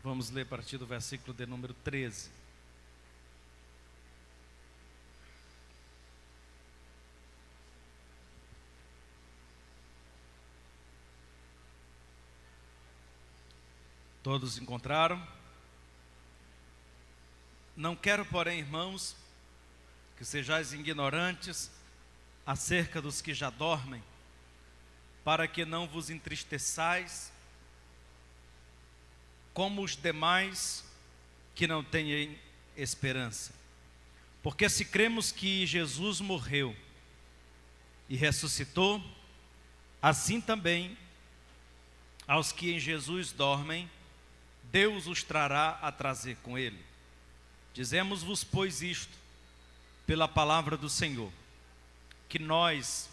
Vamos ler a partir do versículo de número 13. Todos encontraram? Não quero, porém, irmãos, que sejais ignorantes acerca dos que já dormem, para que não vos entristeçais, como os demais que não têm esperança. Porque se cremos que Jesus morreu e ressuscitou, assim também aos que em Jesus dormem, Deus os trará a trazer com ele. Dizemos-vos, pois, isto, pela palavra do Senhor, que nós,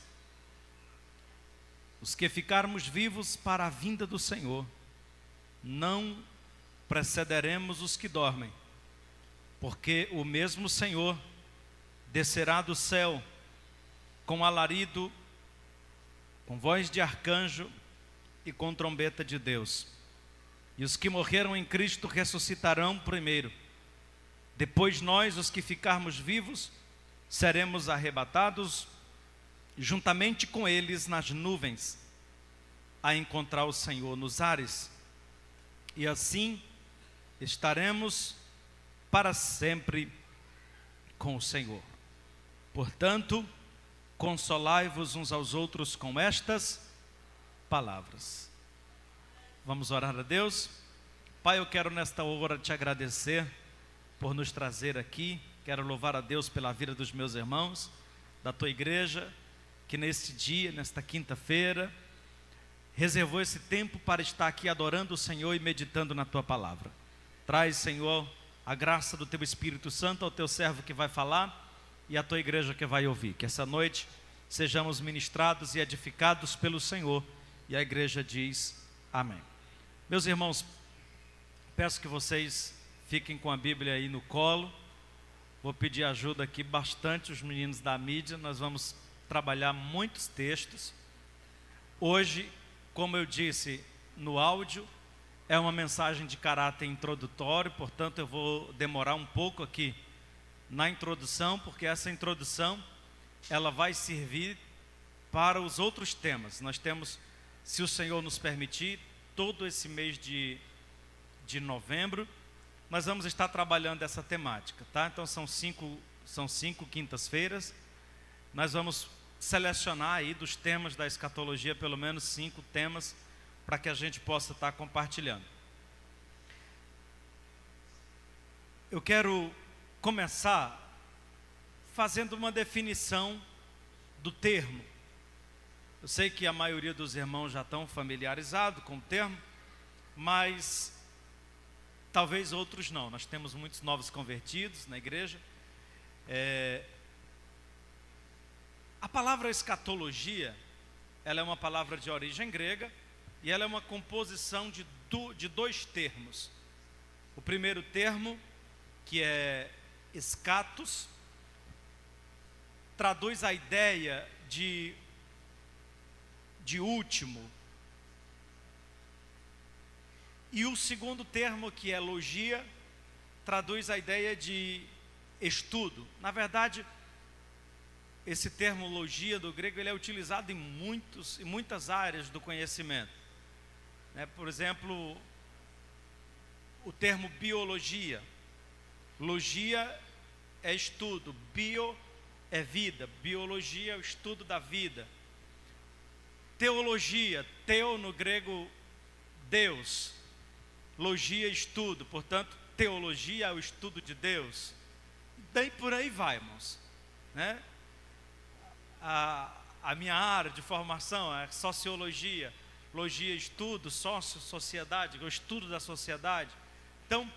os que ficarmos vivos para a vinda do Senhor, não precederemos os que dormem, porque o mesmo Senhor descerá do céu com alarido, com voz de arcanjo e com trombeta de Deus. E os que morreram em Cristo ressuscitarão primeiro. Depois nós, os que ficarmos vivos, seremos arrebatados juntamente com eles nas nuvens, a encontrar o Senhor nos ares. E assim estaremos para sempre com o Senhor. Portanto, consolai-vos uns aos outros com estas palavras. Vamos orar a Deus. Pai, eu quero nesta hora te agradecer por nos trazer aqui. Quero louvar a Deus pela vida dos meus irmãos, da tua igreja, que neste dia, nesta quinta-feira, reservou esse tempo para estar aqui adorando o Senhor e meditando na tua palavra. Traz, Senhor, a graça do teu Espírito Santo ao teu servo que vai falar e à tua igreja que vai ouvir. Que essa noite sejamos ministrados e edificados pelo Senhor. E a igreja diz amém. Meus irmãos, peço que vocês fiquem com a Bíblia aí no colo. Vou pedir ajuda aqui bastante os meninos da mídia. Nós vamos trabalhar muitos textos. Hoje, como eu disse no áudio, é uma mensagem de caráter introdutório, portanto eu vou demorar um pouco aqui na introdução, porque essa introdução ela vai servir para os outros temas. Nós temos, se o Senhor nos permitir, todo esse mês de novembro, nós vamos estar trabalhando essa temática, tá? Então são cinco quintas-feiras. Nós vamos selecionar aí dos temas da escatologia, pelo menos 5 temas, para que a gente possa estar compartilhando. Eu quero começar fazendo uma definição do termo. Eu sei que a maioria dos irmãos já estão familiarizados com o termo, mas talvez outros não. Nós temos muitos novos convertidos na igreja. A palavra escatologia, ela é uma palavra de origem grega e ela é uma composição de 2 termos. O primeiro termo, que é escatos, traduz a ideia de último. E o segundo termo, que é logia, traduz a ideia de estudo. Na verdade, esse termo logia do grego, ele é utilizado em muitas áreas do conhecimento. Por exemplo, o termo biologia. Logia é estudo, bio é vida, biologia é o estudo da vida. Teologia, teo no grego Deus, logia estudo, portanto teologia é o estudo de Deus. Daí por aí vai, irmãos, né? A minha área de formação é sociologia, logia estudo, sócio, sociedade, o estudo da sociedade. Então,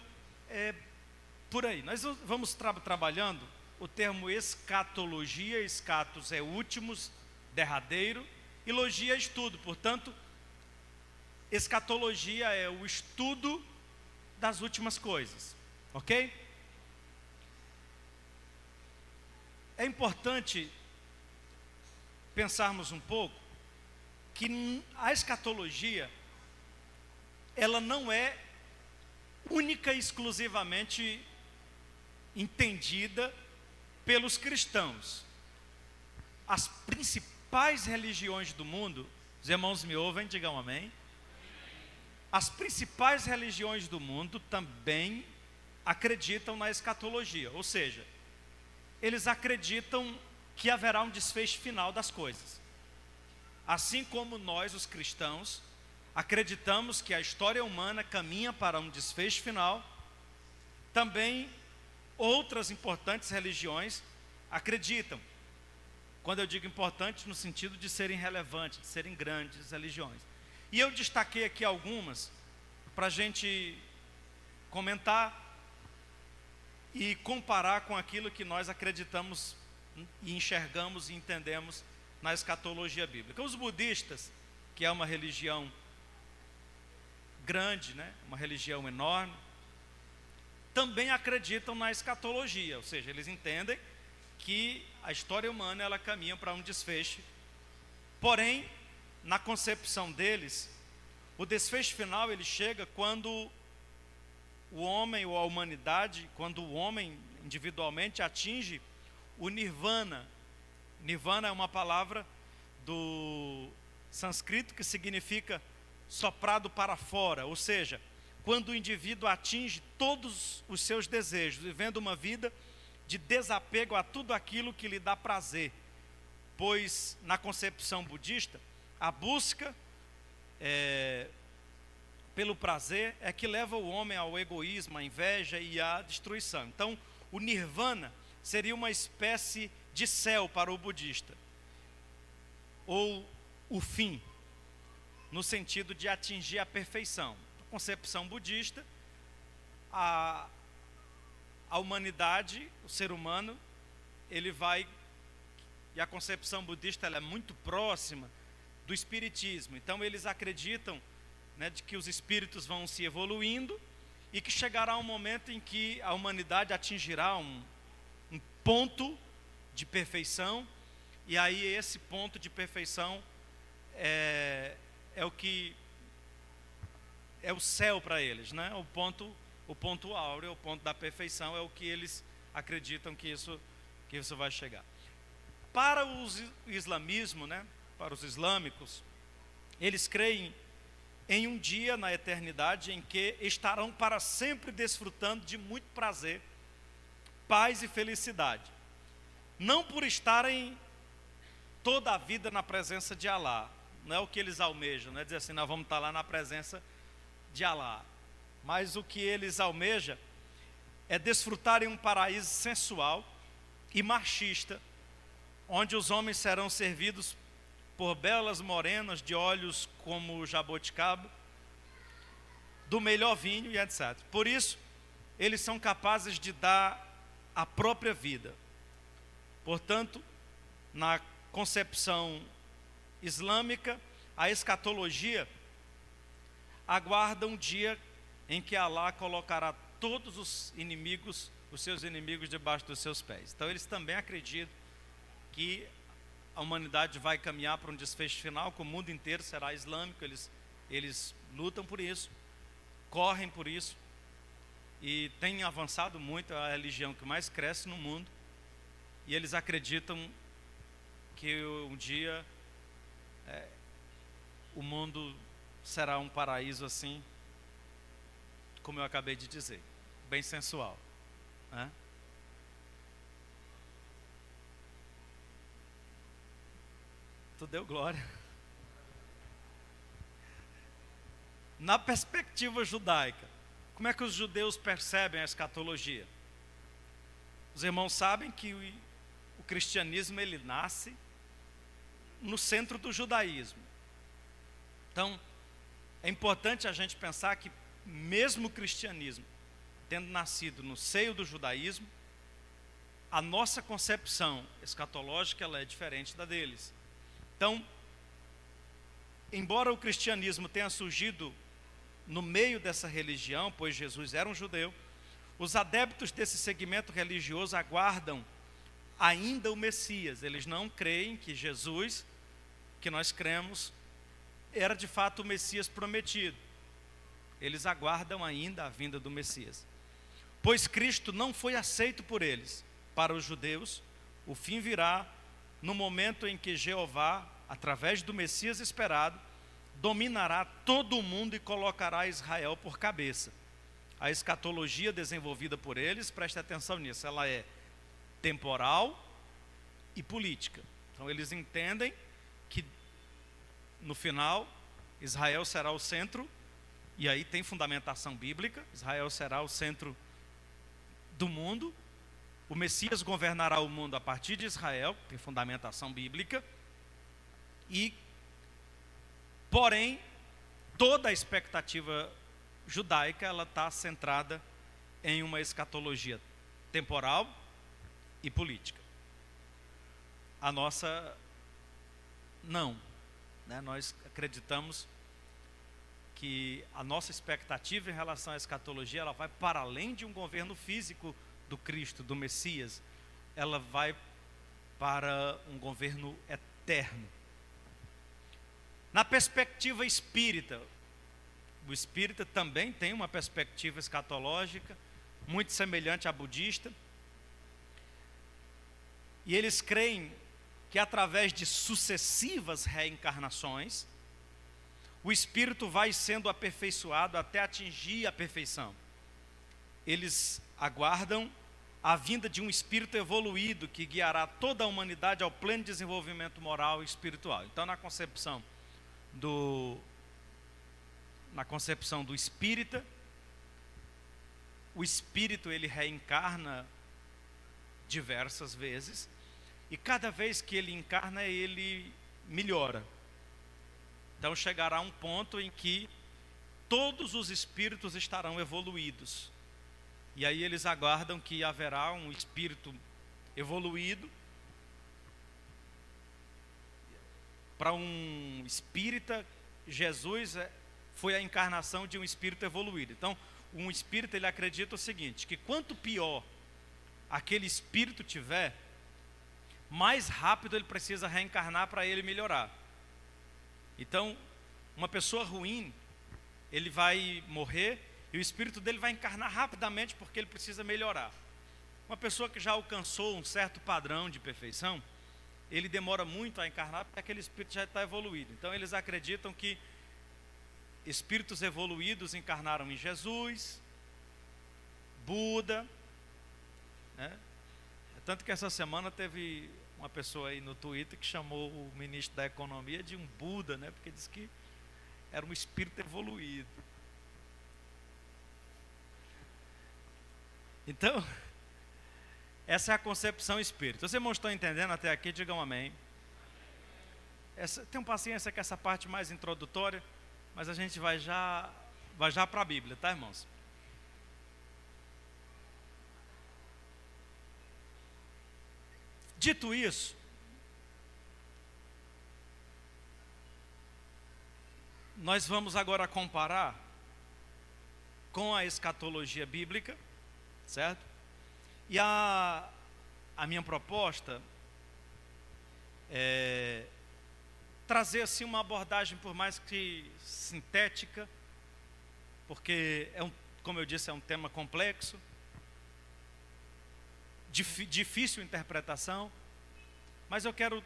por aí, nós vamos trabalhando o termo escatologia. Escatos é últimos, derradeiro, e logia é estudo, portanto, escatologia é o estudo das últimas coisas, ok? É importante pensarmos um pouco que a escatologia, ela não é única e exclusivamente entendida pelos cristãos. As principais religiões do mundo, os irmãos me ouvem, digam amém. As principais religiões do mundo também acreditam na escatologia, ou seja, eles acreditam que haverá um desfecho final das coisas. Assim como nós, os cristãos, acreditamos que a história humana caminha para um desfecho final, também outras importantes religiões acreditam. Quando eu digo importante, no sentido de serem relevantes, de serem grandes religiões. E eu destaquei aqui algumas para a gente comentar e comparar com aquilo que nós acreditamos e enxergamos e entendemos na escatologia bíblica. Os budistas, que é uma religião grande, né, uma religião enorme, também acreditam na escatologia, ou seja, eles entendem que a história humana ela caminha para um desfecho. Porém, na concepção deles, o desfecho final ele chega quando o homem ou a humanidade, quando o homem individualmente atinge o nirvana. Nirvana é uma palavra do sânscrito que significa soprado para fora, ou seja, quando o indivíduo atinge todos os seus desejos, vivendo uma vida de desapego a tudo aquilo que lhe dá prazer. Pois na concepção budista, a busca pelo prazer é que leva o homem ao egoísmo, à inveja e à destruição. Então, o nirvana seria uma espécie de céu para o budista, ou o fim, no sentido de atingir a perfeição. Na concepção budista, a humanidade, o ser humano, ele vai, e a concepção budista ela é muito próxima do espiritismo. Então eles acreditam, né, de que os espíritos vão se evoluindo e que chegará um momento em que a humanidade atingirá um ponto de perfeição, e aí esse ponto de perfeição é o que é o céu para eles, né? O ponto áureo, o ponto da perfeição é o que eles acreditam que isso vai chegar. Para o islamismo, né, para os islâmicos, eles creem em um dia na eternidade em que estarão para sempre desfrutando de muito prazer, paz e felicidade. Não por estarem toda a vida na presença de Alá, não é o que eles almejam, não é dizer assim, nós vamos estar lá na presença de Alá. Mas o que eles almejam é desfrutarem um paraíso sensual e machista, onde os homens serão servidos por belas morenas de olhos como jaboticaba, do melhor vinho e etc. Por isso, eles são capazes de dar a própria vida. Portanto, na concepção islâmica, a escatologia aguarda um dia em que Alá colocará todos os inimigos, os seus inimigos debaixo dos seus pés. Então eles também acreditam que a humanidade vai caminhar para um desfecho final, que o mundo inteiro será islâmico. Eles lutam por isso, correm por isso, e têm avançado muito, é a religião que mais cresce no mundo, e eles acreditam que um dia o mundo será um paraíso assim, como eu acabei de dizer, bem sensual, né? Tu deu glória. Na perspectiva judaica, como é que os judeus percebem a escatologia? Os irmãos sabem que o cristianismo ele nasce no centro do judaísmo. Então, é importante a gente pensar que mesmo o cristianismo tendo nascido no seio do judaísmo, a nossa concepção escatológica ela é diferente da deles. Então, embora o cristianismo tenha surgido no meio dessa religião, pois Jesus era um judeu, os adeptos desse segmento religioso aguardam ainda o Messias. Eles não creem que Jesus, que nós cremos, era de fato o Messias prometido. eles aguardam ainda a vinda do Messias. Pois Cristo não foi aceito por eles. Para os judeus, o fim virá no momento em que Jeová, através do Messias esperado, dominará todo o mundo e colocará Israel por cabeça. A escatologia desenvolvida por eles, preste atenção nisso, ela é temporal e política. Então eles entendem que no final Israel será o centro, e aí tem fundamentação bíblica, Israel será o centro do mundo, o Messias governará o mundo a partir de Israel, tem fundamentação bíblica, e porém toda a expectativa judaica ela está centrada em uma escatologia temporal e política. A nossa não, né? Nós acreditamos que a nossa expectativa em relação à escatologia ela vai para além de um governo físico do Cristo, do Messias, ela vai para um governo eterno. Na perspectiva espírita, o espírita também tem uma perspectiva escatológica, muito semelhante à budista, e eles creem que através de sucessivas reencarnações, o espírito vai sendo aperfeiçoado até atingir a perfeição. Eles aguardam a vinda de um espírito evoluído que guiará toda a humanidade ao pleno desenvolvimento moral e espiritual. Então, na concepção do espírita, o espírito ele reencarna diversas vezes, e cada vez que ele encarna, ele melhora. Então chegará um ponto em que todos os espíritos estarão evoluídos. E aí eles aguardam que haverá um espírito evoluído. Para um espírita, Jesus foi a encarnação de um espírito evoluído. Então, um espírita ele acredita o seguinte, que quanto pior aquele espírito tiver, mais rápido ele precisa reencarnar para ele melhorar. Então, uma pessoa ruim, ele vai morrer e o espírito dele vai encarnar rapidamente porque ele precisa melhorar. Uma pessoa que já alcançou um certo padrão de perfeição, ele demora muito a encarnar porque aquele espírito já está evoluído. Então eles acreditam que espíritos evoluídos encarnaram em Jesus, Buda, né? Tanto que essa semana teve uma pessoa aí no Twitter que chamou o ministro da Economia de um Buda, né? Porque disse que era um espírito evoluído. Então, essa é a concepção espírita. Vocês não estão entendendo até aqui? Digam amém. Tenham paciência com essa parte mais introdutória, mas a gente vai já para a Bíblia, tá, irmãos? Dito isso, nós vamos agora comparar com a escatologia bíblica, certo? E a minha proposta é trazer assim uma abordagem por mais que sintética, porque como eu disse, é um tema complexo, difícil interpretação, mas eu quero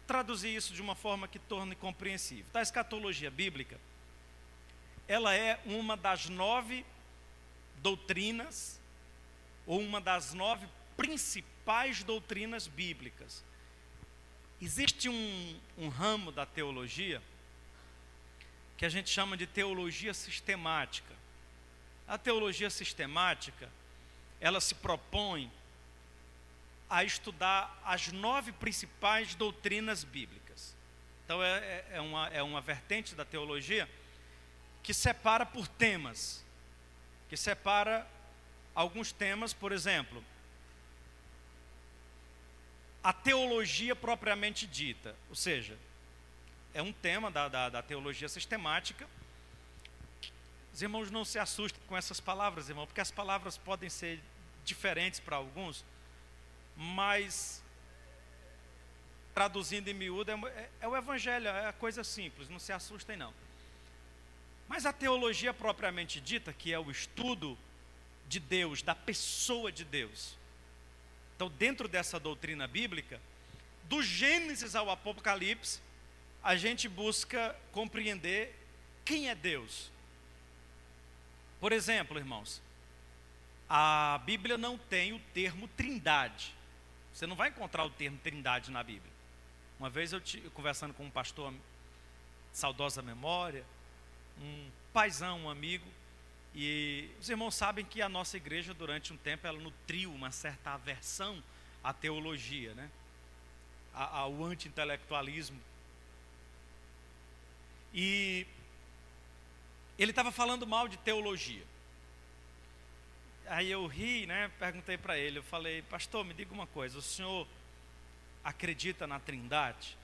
traduzir isso de uma forma que torne compreensível. A escatologia bíblica, ela é uma das 9 doutrinas, ou uma das 9 principais doutrinas bíblicas. Existe um ramo da teologia que a gente chama de teologia sistemática. A teologia sistemática, ela se propõe a estudar as 9 principais doutrinas bíblicas. Então é uma vertente da teologia que separa por temas, que separa alguns temas, por exemplo, a teologia propriamente dita, ou seja, é um tema da teologia sistemática. Os irmãos não se assustem com essas palavras, irmão, porque as palavras podem ser diferentes para alguns, mas traduzindo em miúdo é o evangelho, é a coisa simples, não se assustem não. Mas a teologia propriamente dita, que é o estudo de Deus, da pessoa de Deus. Então, dentro dessa doutrina bíblica, do Gênesis ao Apocalipse, a gente busca compreender quem é Deus. Por exemplo, irmãos, a Bíblia não tem o termo trindade. Você não vai encontrar o termo trindade na Bíblia. Uma vez eu conversando com um pastor, saudosa memória, um paizão, um amigo, e os irmãos sabem que a nossa igreja durante um tempo ela nutriu uma certa aversão à teologia, né? Ao anti-intelectualismo. E ele estava falando mal de teologia. Aí eu ri, né? Perguntei para ele, eu falei: pastor, me diga uma coisa, o senhor acredita na Trindade?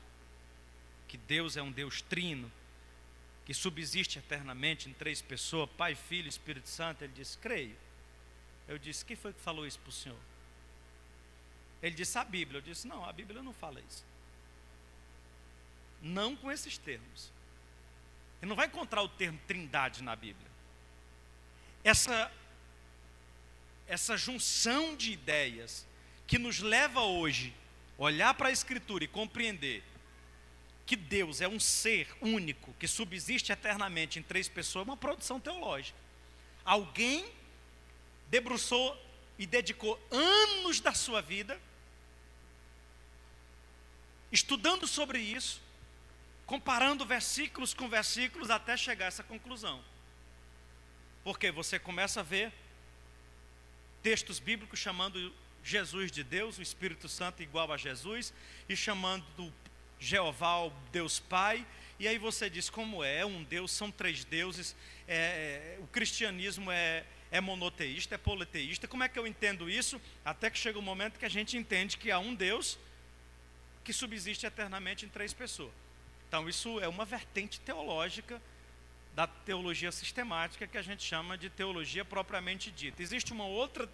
Que Deus é um Deus trino, que subsiste eternamente em 3 pessoas, Pai, Filho e Espírito Santo? Ele disse: creio. Eu disse: quem foi que falou isso para o senhor? Ele disse: a Bíblia. Eu disse: não, a Bíblia não fala isso. Não com esses termos. Você não vai encontrar o termo trindade na Bíblia. Essa junção de ideias que nos leva hoje a olhar para a Escritura e compreender que Deus é um ser único, que subsiste eternamente em 3 pessoas, é uma produção teológica. Alguém debruçou e dedicou anos da sua vida estudando sobre isso, comparando versículos com versículos até chegar a essa conclusão. Porque você começa a ver textos bíblicos chamando Jesus de Deus, o Espírito Santo igual a Jesus, e chamando Jeová o Deus Pai, e aí você diz: como é um Deus, são 3 deuses, o cristianismo é monoteísta, é politeísta, como é que eu entendo isso? Até que chega um momento que a gente entende que há um Deus que subsiste eternamente em 3 pessoas. Então isso é uma vertente teológica da teologia sistemática, que a gente chama de teologia propriamente dita. Existe um outro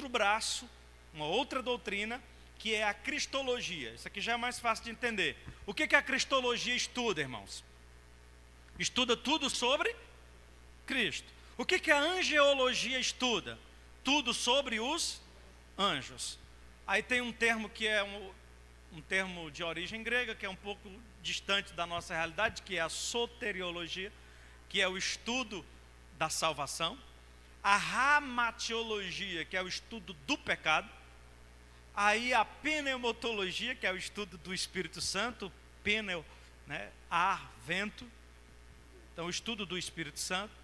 braço, uma outra doutrina, que é a cristologia. Isso aqui já é mais fácil de entender. O que a cristologia estuda, irmãos? Estuda tudo sobre Cristo. O que a angeologia estuda? Tudo sobre os anjos. Aí tem um termo que é um termo de origem grega, que é um pouco distante da nossa realidade, que é a soteriologia, que é o estudo da salvação. A ramatiologia, que é o estudo do pecado. Aí a pneumatologia, que é o estudo do Espírito Santo, pneu, né, ar, vento. Então o estudo do Espírito Santo.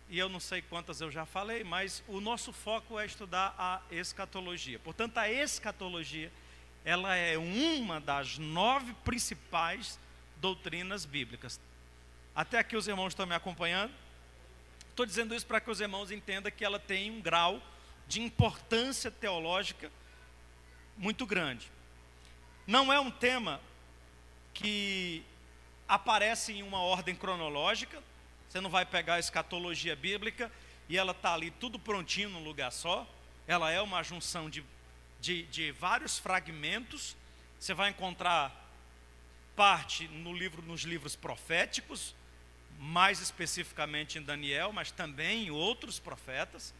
E eu não sei quantas eu já falei, mas o nosso foco é estudar a escatologia. Portanto, a escatologia, ela é uma das 9 principais doutrinas bíblicas. Até aqui os irmãos estão me acompanhando? Estou dizendo isso para que os irmãos entendam que ela tem um grau de importância teológica muito grande. Não é um tema que aparece em uma ordem cronológica. Você não vai pegar a escatologia bíblica e ela está ali tudo prontinho num lugar só. Ela é uma junção de vários fragmentos. Você vai encontrar parte nos livros proféticos, mais especificamente em Daniel, mas também em outros profetas.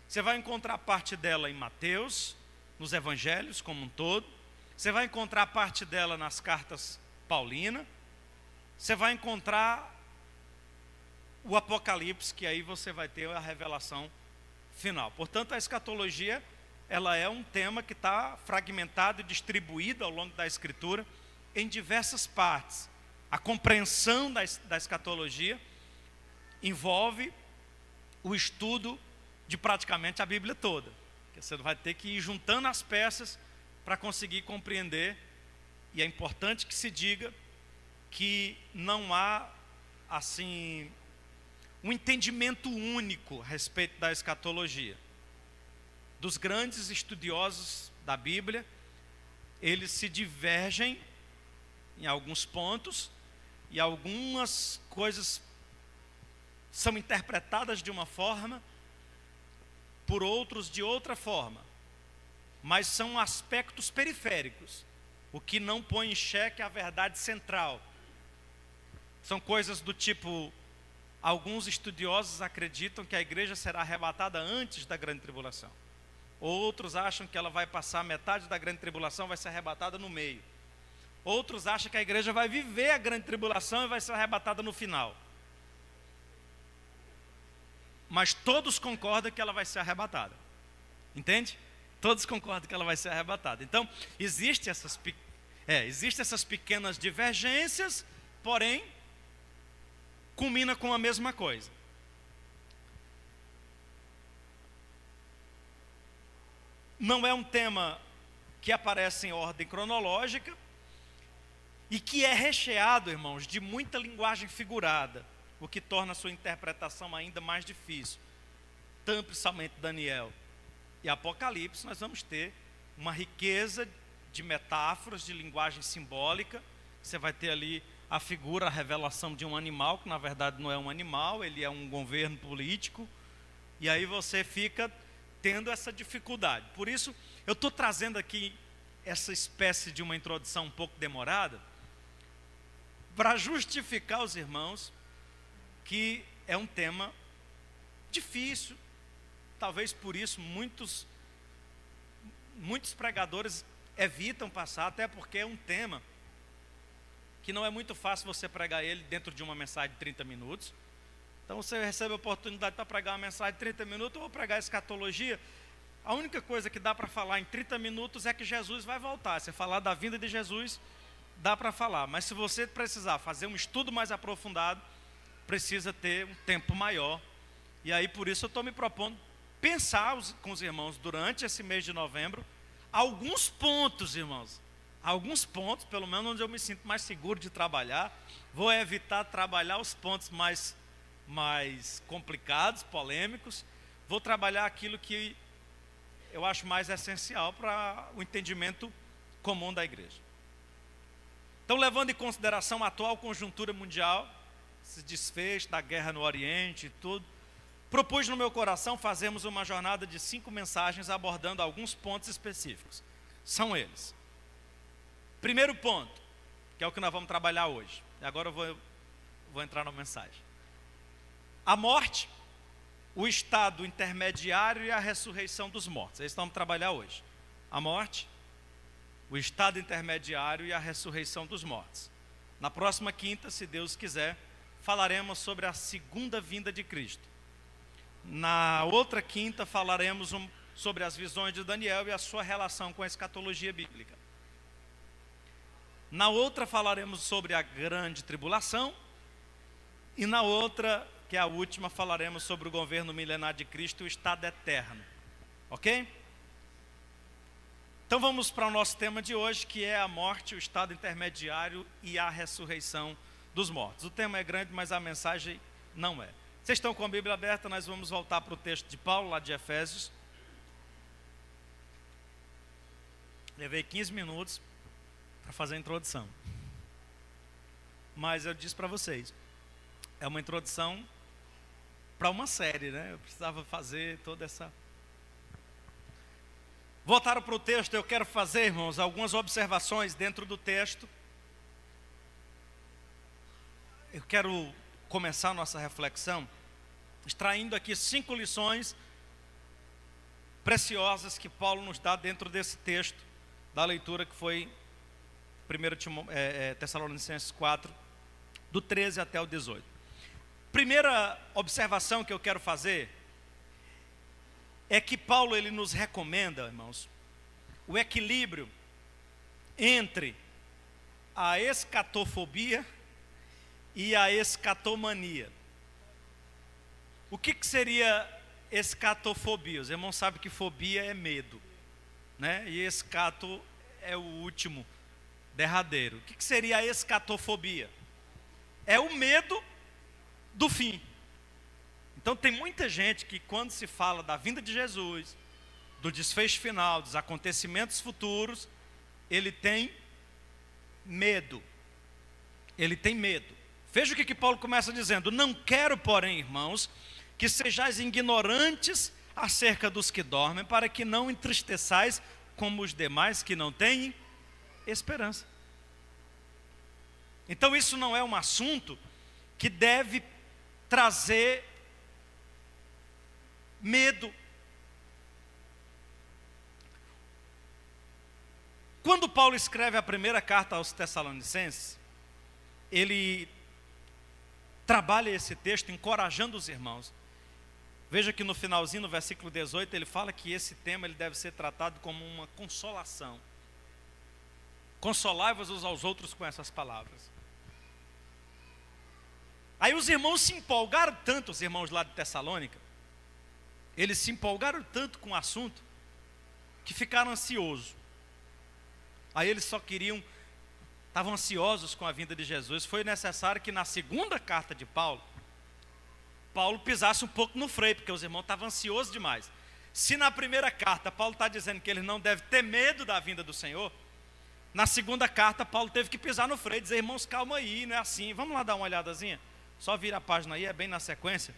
Você vai encontrar parte dela em Mateus, nos evangelhos como um todo. Você vai encontrar parte dela nas cartas paulinas. Você vai encontrar o Apocalipse, que aí você vai ter a revelação final. Portanto, a escatologia, ela é um tema que está fragmentado e distribuído ao longo da Escritura em diversas partes. A compreensão da escatologia envolve o estudo de praticamente a Bíblia toda. Você vai ter que ir juntando as peças para conseguir compreender. E é importante que se diga que não há, assim, um entendimento único a respeito da escatologia. Dos grandes estudiosos da Bíblia, eles se divergem em alguns pontos, e algumas coisas são interpretadas de uma forma, por outros de outra forma, mas são aspectos periféricos, o que não põe em xeque a verdade central. São coisas do tipo, alguns estudiosos acreditam que a igreja será arrebatada antes da grande tribulação. Outros acham que ela vai passar metade da grande tribulação, vai ser arrebatada no meio. Outros acham que a igreja vai viver a grande tribulação e vai ser arrebatada no final. Mas todos concordam que ela vai ser arrebatada. Entende? Todos concordam que ela vai ser arrebatada. Então, existem essas pequenas divergências, porém, culmina com a mesma coisa. Não é um tema que aparece em ordem cronológica e que é recheado, irmãos, de muita linguagem figurada, o que torna a sua interpretação ainda mais difícil. Tanto somente Daniel e Apocalipse, nós vamos ter uma riqueza de metáforas, de linguagem simbólica. Você vai ter ali a figura, a revelação de um animal, que na verdade não é um animal, ele é um governo político, e aí você fica tendo essa dificuldade. Por isso, eu estou trazendo aqui essa espécie de uma introdução um pouco demorada, para justificar aos irmãos que é um tema difícil. Talvez por isso muitos pregadores evitam passar, até porque é um tema que não é muito fácil você pregar ele dentro de uma mensagem de 30 minutos. Então você recebe a oportunidade para pregar uma mensagem de 30 minutos, eu vou pregar escatologia. A única coisa que dá para falar em 30 minutos é que Jesus vai voltar. Se falar da vinda de Jesus, dá para falar. Mas se você precisar fazer um estudo mais aprofundado, precisa ter um tempo maior. E aí por isso eu estou me propondo pensar com os irmãos durante esse mês de novembro, alguns pontos, irmãos. Alguns pontos, pelo menos onde eu me sinto mais seguro de trabalhar. Vou evitar trabalhar os pontos mais complicados, polêmicos. Vou trabalhar aquilo que eu acho mais essencial para o entendimento comum da igreja. Então, levando em consideração a atual conjuntura mundial, esse desfecho da guerra no Oriente e tudo, propus no meu coração fazermos uma jornada de 5 mensagens abordando alguns pontos específicos. São eles. Primeiro ponto, que é o que nós vamos trabalhar hoje. E agora eu vou entrar na mensagem. A morte, o estado intermediário e a ressurreição dos mortos. É isso que vamos trabalhar hoje. A morte, o estado intermediário e a ressurreição dos mortos. Na próxima quinta, se Deus quiser, falaremos sobre a segunda vinda de Cristo. Na outra quinta, falaremos sobre as visões de Daniel e a sua relação com a escatologia bíblica. Na outra, falaremos sobre a grande tribulação. E na outra, que é a última, falaremos sobre o governo milenar de Cristo e o estado eterno. Ok? Então vamos para o nosso tema de hoje, que é a morte, o estado intermediário e a ressurreição dos mortos. O tema é grande, mas a mensagem não é. Vocês estão com a Bíblia aberta? Nós vamos voltar para o texto de Paulo, lá de Efésios. Levei 15 minutos para fazer a introdução. Mas eu disse para vocês, é uma introdução para uma série, né? Eu precisava fazer toda essa... Voltaram para o texto, eu quero fazer, irmãos, algumas observações dentro do texto. Eu quero começar a nossa reflexão extraindo aqui 5 lições preciosas que Paulo nos dá dentro desse texto da leitura que foi 1 Tessalonicenses 4, do 13 até o 18. Primeira observação que eu quero fazer é que Paulo ele nos recomenda, irmãos, o equilíbrio entre a escatofobia e a escatomania. O que seria escatofobia? Os irmãos sabem que fobia é medo, né? E escato é o último, derradeiro. O que seria a escatofobia? É o medo do fim. Então tem muita gente que quando se fala da vinda de Jesus, do desfecho final, dos acontecimentos futuros, ele tem medo. Ele tem medo. Veja o que Paulo começa dizendo: não quero, porém, irmãos, que sejais ignorantes acerca dos que dormem, para que não entristeçais como os demais que não têm esperança. Então isso não é um assunto que deve trazer medo. Quando Paulo escreve a primeira carta aos Tessalonicenses, ele trabalha esse texto encorajando os irmãos. Veja que no finalzinho, no versículo 18, ele fala que esse tema ele deve ser tratado como uma consolação. Consolai-vos uns aos outros com essas palavras. Aí os irmãos se empolgaram tanto, os irmãos lá de Tessalônica, eles se empolgaram tanto com o assunto, que ficaram ansiosos. Aí eles só queriam, estavam ansiosos com a vinda de Jesus. Foi necessário que na segunda carta de Paulo pisasse um pouco no freio, porque os irmãos estavam ansiosos demais. Se na primeira carta Paulo está dizendo que eles não devem ter medo da vinda do Senhor, na segunda carta Paulo teve que pisar no freio, dizer, irmãos, calma aí, não é assim. Vamos lá dar uma olhadazinha? Só vira a página aí, é bem na sequência.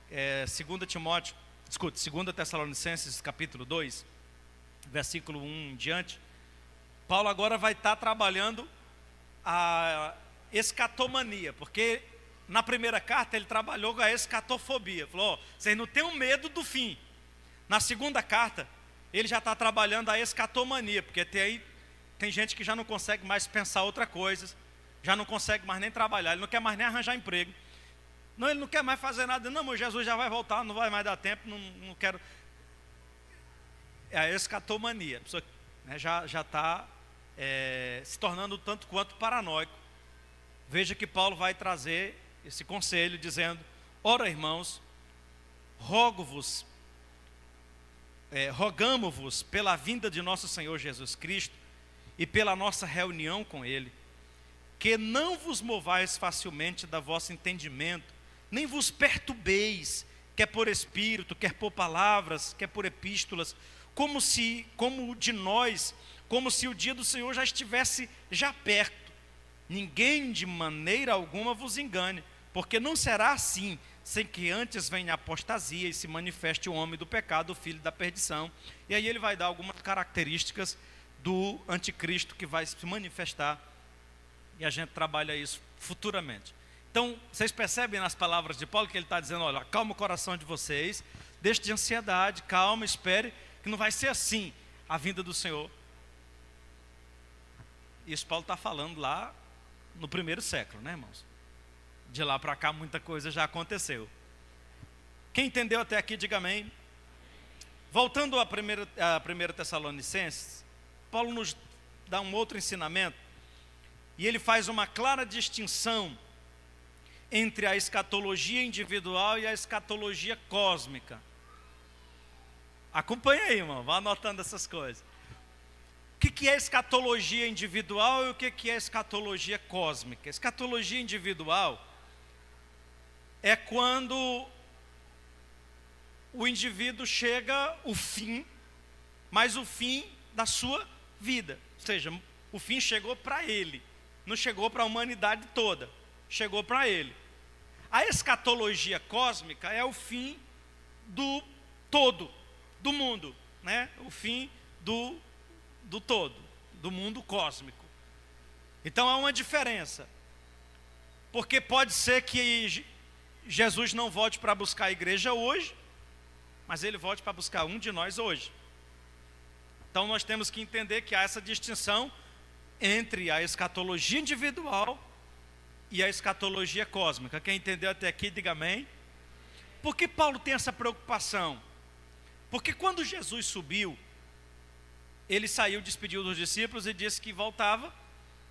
2 Tessalonicenses capítulo 2, versículo 1 em diante. Paulo agora vai estar trabalhando a escatomania, porque na primeira carta ele trabalhou com a escatofobia. Falou, vocês não tenham medo do fim. Na segunda carta, ele já está trabalhando a escatomania, porque tem gente que já não consegue mais pensar outra coisa, já não consegue mais nem trabalhar, ele não quer mais nem arranjar emprego. Não, ele não quer mais fazer nada. Não, mas Jesus já vai voltar, não vai mais dar tempo, não quero. É a escatomania. A pessoa, né, já está se tornando tanto quanto paranoico. Veja que Paulo vai trazer esse conselho dizendo, ora irmãos, rogamo-vos pela vinda de nosso Senhor Jesus Cristo e pela nossa reunião com Ele, que não vos movais facilmente da vosso entendimento, nem vos perturbeis, quer por espírito, quer por palavras, quer por epístolas, como se o dia do Senhor já estivesse perto. Ninguém de maneira alguma vos engane, porque não será assim, sem que antes venha a apostasia e se manifeste o homem do pecado, o filho da perdição. E aí ele vai dar algumas características do anticristo que vai se manifestar, e a gente trabalha isso futuramente. Então, vocês percebem nas palavras de Paulo que ele está dizendo, olha, calma o coração de vocês, deixe de ansiedade, calma, espere, que não vai ser assim a vinda do Senhor. Isso Paulo está falando lá no primeiro século, né, irmãos? De lá para cá muita coisa já aconteceu. Quem entendeu até aqui, diga amém. Voltando a 1 Tessalonicenses, Paulo nos dá um outro ensinamento, e ele faz uma clara distinção entre a escatologia individual e a escatologia cósmica. Acompanha aí, irmão, vá anotando essas coisas. O que é escatologia individual e o que é escatologia cósmica? Escatologia individual é quando o indivíduo chega o fim, mas o fim da sua vida. Ou seja, o fim chegou para ele, não chegou para a humanidade toda, chegou para ele. A escatologia cósmica é o fim do todo, do mundo, né? O fim do todo, do mundo cósmico. Então há uma diferença, porque pode ser que Jesus não volte para buscar a igreja hoje, mas ele volte para buscar um de nós hoje. Então nós temos que entender que há essa distinção entre a escatologia individual e a escatologia cósmica. Quem entendeu até aqui, diga amém. Por que Paulo tem essa preocupação? Porque quando Jesus subiu, ele saiu, despediu dos discípulos e disse que voltava,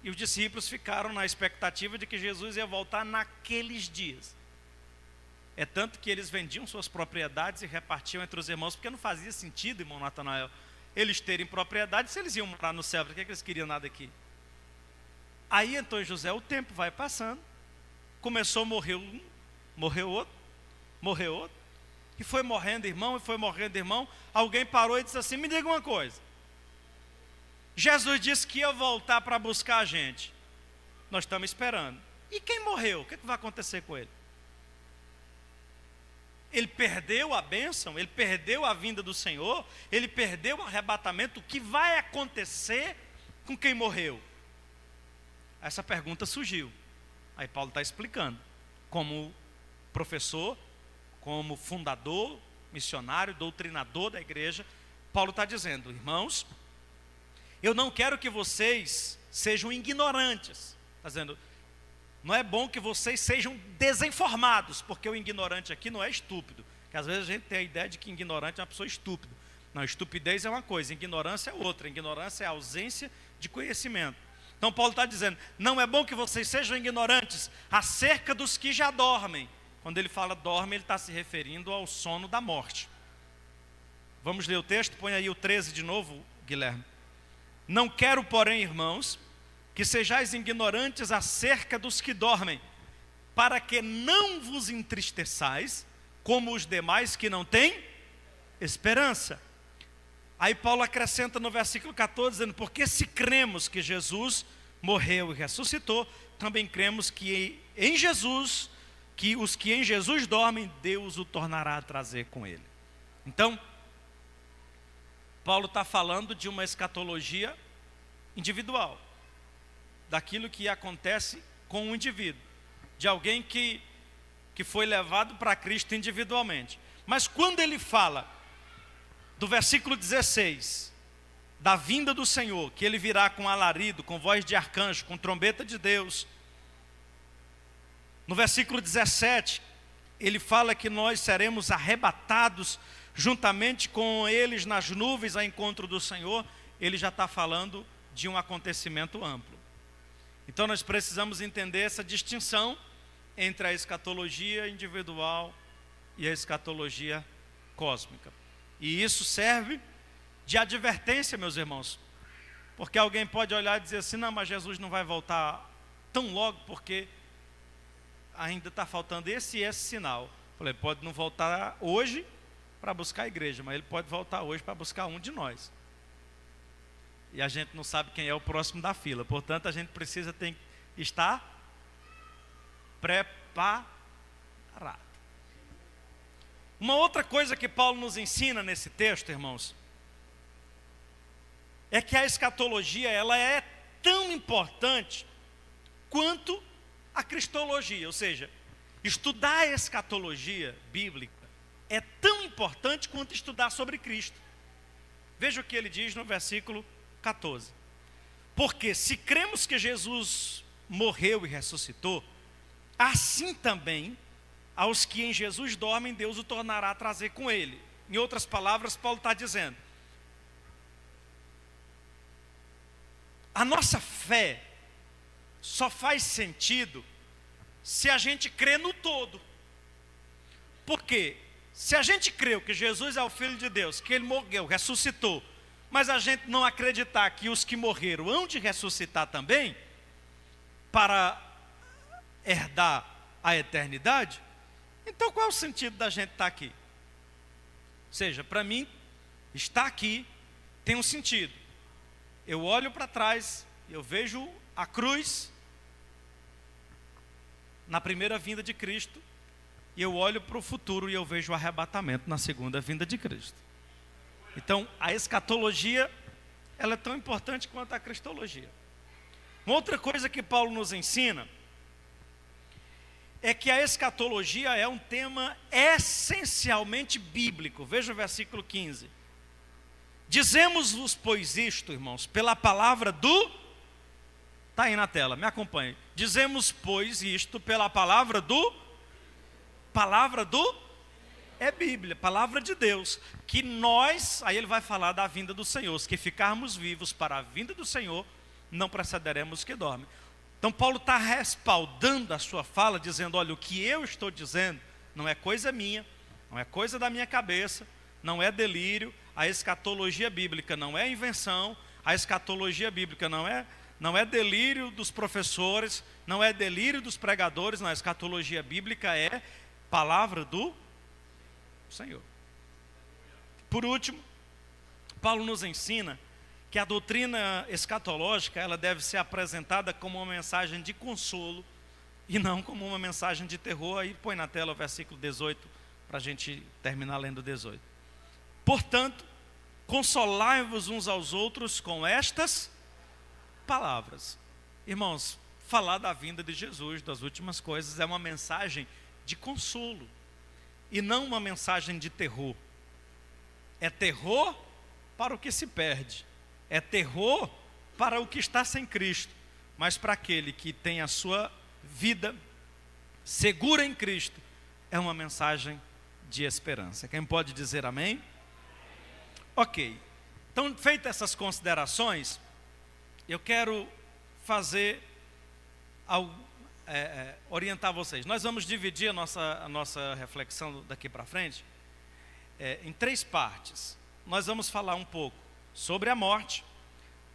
e os discípulos ficaram na expectativa de que Jesus ia voltar naqueles dias. É tanto que eles vendiam suas propriedades e repartiam entre os irmãos, porque não fazia sentido, irmão Natanael, eles terem propriedade se eles iam morar no céu. Por que eles queriam nada aqui? Aí então José, o tempo vai passando, começou a morrer um, morreu outro, e foi morrendo irmão, alguém parou e disse assim, me diga uma coisa, Jesus disse que ia voltar para buscar a gente, nós estamos esperando, e quem morreu, o que vai acontecer com ele? Ele perdeu a bênção, ele perdeu a vinda do Senhor, ele perdeu o arrebatamento, o que vai acontecer com quem morreu? Essa pergunta surgiu. Aí Paulo está explicando, como professor, como fundador, missionário, doutrinador da igreja, Paulo está dizendo: irmãos, eu não quero que vocês sejam ignorantes. Está dizendo, não é bom que vocês sejam desinformados, porque o ignorante aqui não é estúpido, que às vezes a gente tem a ideia de que ignorante é uma pessoa estúpida. Não, estupidez é uma coisa, ignorância é outra. Ignorância é a ausência de conhecimento. Então Paulo está dizendo, não é bom que vocês sejam ignorantes acerca dos que já dormem. Quando ele fala dorme, ele está se referindo ao sono da morte. Vamos ler o texto, põe aí o 13 de novo, Guilherme. Não quero, porém, irmãos, que sejais ignorantes acerca dos que dormem, para que não vos entristeçais, como os demais que não têm esperança. Aí Paulo acrescenta no versículo 14, dizendo, porque se cremos que Jesus morreu e ressuscitou, também cremos que em Jesus, que os que em Jesus dormem, Deus o tornará a trazer com ele. Então, Paulo está falando de uma escatologia individual, daquilo que acontece com um indivíduo, de alguém que foi levado para Cristo individualmente. Mas quando ele fala do versículo 16, da vinda do Senhor, que ele virá com alarido, com voz de arcanjo, com trombeta de Deus. No versículo 17, ele fala que nós seremos arrebatados juntamente com eles nas nuvens a encontro do Senhor. Ele já está falando de um acontecimento amplo. Então nós precisamos entender essa distinção entre a escatologia individual e a escatologia cósmica. E isso serve de advertência, meus irmãos, porque alguém pode olhar e dizer assim, não, mas Jesus não vai voltar tão logo, porque ainda está faltando esse e esse sinal. Falei, pode não voltar hoje para buscar a igreja, mas ele pode voltar hoje para buscar um de nós. E a gente não sabe quem é o próximo da fila, portanto a gente precisa estar preparado. Uma outra coisa que Paulo nos ensina nesse texto, irmãos, é que a escatologia ela é tão importante quanto a cristologia, ou seja, estudar a escatologia bíblica é tão importante quanto estudar sobre Cristo. Veja o que ele diz no versículo 14. Porque se cremos que Jesus morreu e ressuscitou, assim também aos que em Jesus dormem, Deus o tornará a trazer com ele. Em outras palavras, Paulo está dizendo, a nossa fé só faz sentido se a gente crê no todo. Porque se a gente creu que Jesus é o Filho de Deus, que ele morreu, ressuscitou, mas a gente não acreditar que os que morreram hão de ressuscitar também, para herdar a eternidade, então qual é o sentido da gente estar aqui? Ou seja, para mim, estar aqui tem um sentido. Eu olho para trás, eu vejo a cruz na primeira vinda de Cristo, e eu olho para o futuro e eu vejo o arrebatamento na segunda vinda de Cristo. Então, a escatologia, ela é tão importante quanto a cristologia. Uma outra coisa que Paulo nos ensina é que a escatologia é um tema essencialmente bíblico. Veja o versículo 15. Dizemos-vos, pois, isto, irmãos, pela palavra do... Está aí na tela, me acompanhe. Dizemos, pois, isto pela palavra do... Palavra do... É Bíblia, palavra de Deus. Que nós, aí ele vai falar da vinda do Senhor. Se que ficarmos vivos para a vinda do Senhor, não precederemos os que dormem. Então Paulo está respaldando a sua fala, dizendo, olha, o que eu estou dizendo não é coisa minha, não é coisa da minha cabeça, não é delírio. A escatologia bíblica não é invenção, a escatologia bíblica não é delírio dos professores, não é delírio dos pregadores, não, a escatologia bíblica é palavra do Senhor. Por último, Paulo nos ensina que a doutrina escatológica ela deve ser apresentada como uma mensagem de consolo e não como uma mensagem de terror. Aí põe na tela o versículo 18 para a gente terminar lendo 18. Portanto, consolai-vos uns aos outros com estas palavras. Irmãos, falar da vinda de Jesus, das últimas coisas, é uma mensagem de consolo e não uma mensagem de terror. É terror para o que se perde, é terror para o que está sem Cristo, mas para aquele que tem a sua vida segura em Cristo, é uma mensagem de esperança. Quem pode dizer amém? Ok, então feitas essas considerações, eu quero orientar vocês. Nós vamos dividir a nossa reflexão daqui para frente em 3 partes. Nós vamos falar um pouco sobre a morte,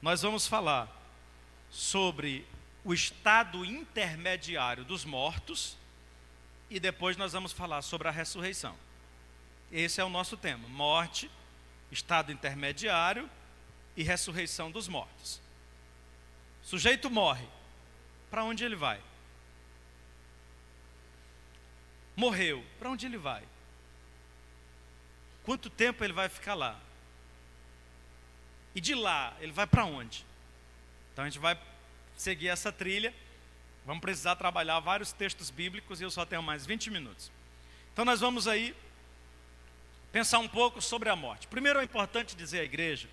nós vamos falar sobre o estado intermediário dos mortos e depois nós vamos falar sobre a ressurreição. Esse é o nosso tema: morte, estado intermediário e ressurreição dos mortos. O sujeito morre, para onde ele vai? Morreu, para onde ele vai? Quanto tempo ele vai ficar lá? E de lá, ele vai para onde? Então a gente vai seguir essa trilha. Vamos precisar trabalhar vários textos bíblicos e eu só tenho mais 20 minutos. Então nós vamos aí pensar um pouco sobre a morte. Primeiro é importante dizer à igreja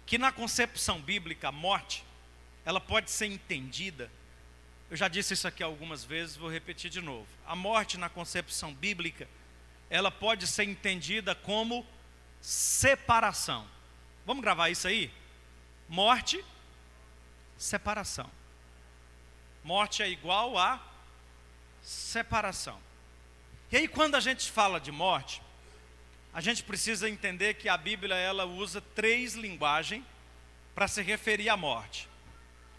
que na concepção bíblica a morte, ela pode ser entendida. Eu já disse isso aqui algumas vezes, vou repetir de novo. A morte na concepção bíblica, ela pode ser entendida como separação. Vamos gravar isso aí? Morte, separação. Morte é igual a separação. E aí quando a gente fala de morte, a gente precisa entender que a Bíblia ela usa 3 linguagens para se referir à morte.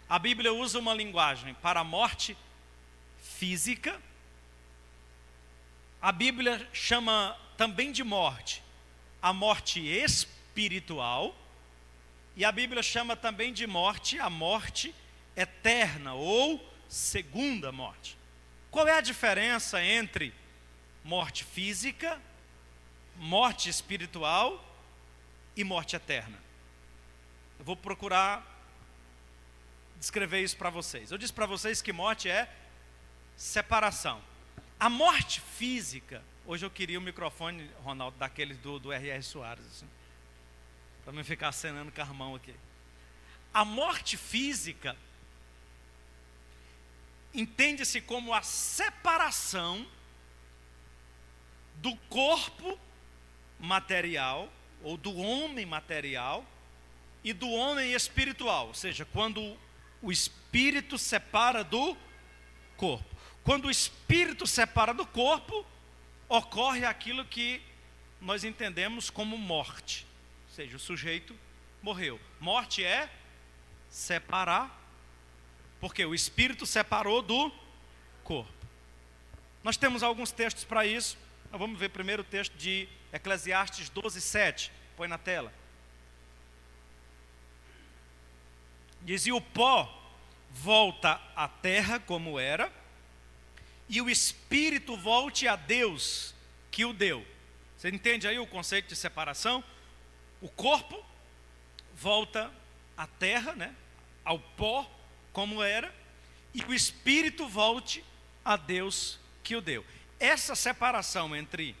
A Bíblia usa uma linguagem para a morte física. A Bíblia chama também de morte a morte espiritual. E a Bíblia chama também de morte a morte eterna ou segunda morte. Qual é a diferença entre morte física, morte espiritual e morte eterna? Eu vou procurar descrever isso para vocês. Eu disse para vocês que morte é separação. A morte física, hoje eu queria o microfone, Ronaldo, daqueles do R.R. Soares, assim, para não ficar acenando com a mão aqui. A morte física entende-se como a separação do corpo material, ou do homem material, e do homem espiritual, ou seja, quando o espírito separa do corpo. Quando o espírito separa do corpo, ocorre aquilo que nós entendemos como morte, ou seja, o sujeito morreu. Morte é separar, porque o espírito separou do corpo. Nós temos alguns textos para isso. Nós vamos ver primeiro o texto de Eclesiastes 12:7. Põe na tela. Diz: e o pó volta à terra como era, e o espírito volte a Deus que o deu. Você entende aí o conceito de separação? O corpo volta à terra, né, ao pó como era, e o espírito volte a Deus que o deu. Essa separação entre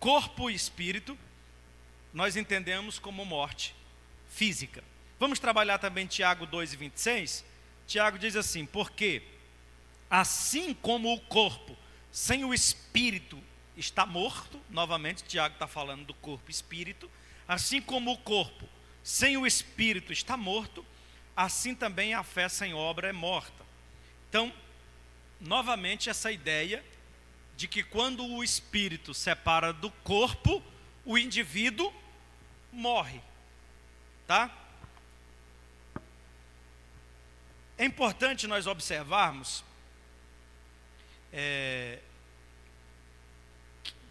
corpo e espírito, nós entendemos como morte física. Vamos trabalhar também Tiago 2:26. Tiago diz assim: porque assim como o corpo sem o espírito está morto, novamente Tiago está falando do corpo e espírito, assim como o corpo sem o espírito está morto, assim também a fé sem obra é morta. Então, novamente essa ideia de que quando o espírito separa do corpo, o indivíduo morre, tá? É importante nós observarmos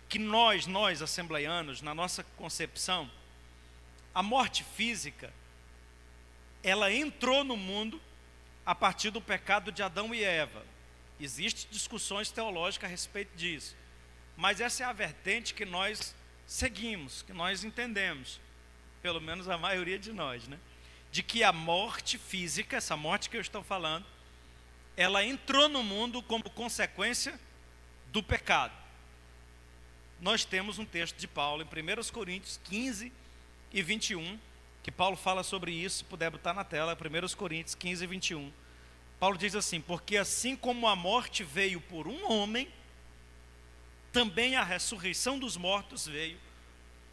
que nós assembleianos, na nossa concepção, a morte física, ela entrou no mundo a partir do pecado de Adão e Eva. Existem discussões teológicas a respeito disso, mas essa é a vertente que nós seguimos, que nós entendemos, pelo menos a maioria de nós, né? De que a morte física, essa morte que eu estou falando, ela entrou no mundo como consequência do pecado. Nós temos um texto de Paulo em 1 Coríntios 15 e 21, que Paulo fala sobre isso, se puder botar na tela, 1 Coríntios 15 e 21. Paulo diz assim: porque assim como a morte veio por um homem, também a ressurreição dos mortos veio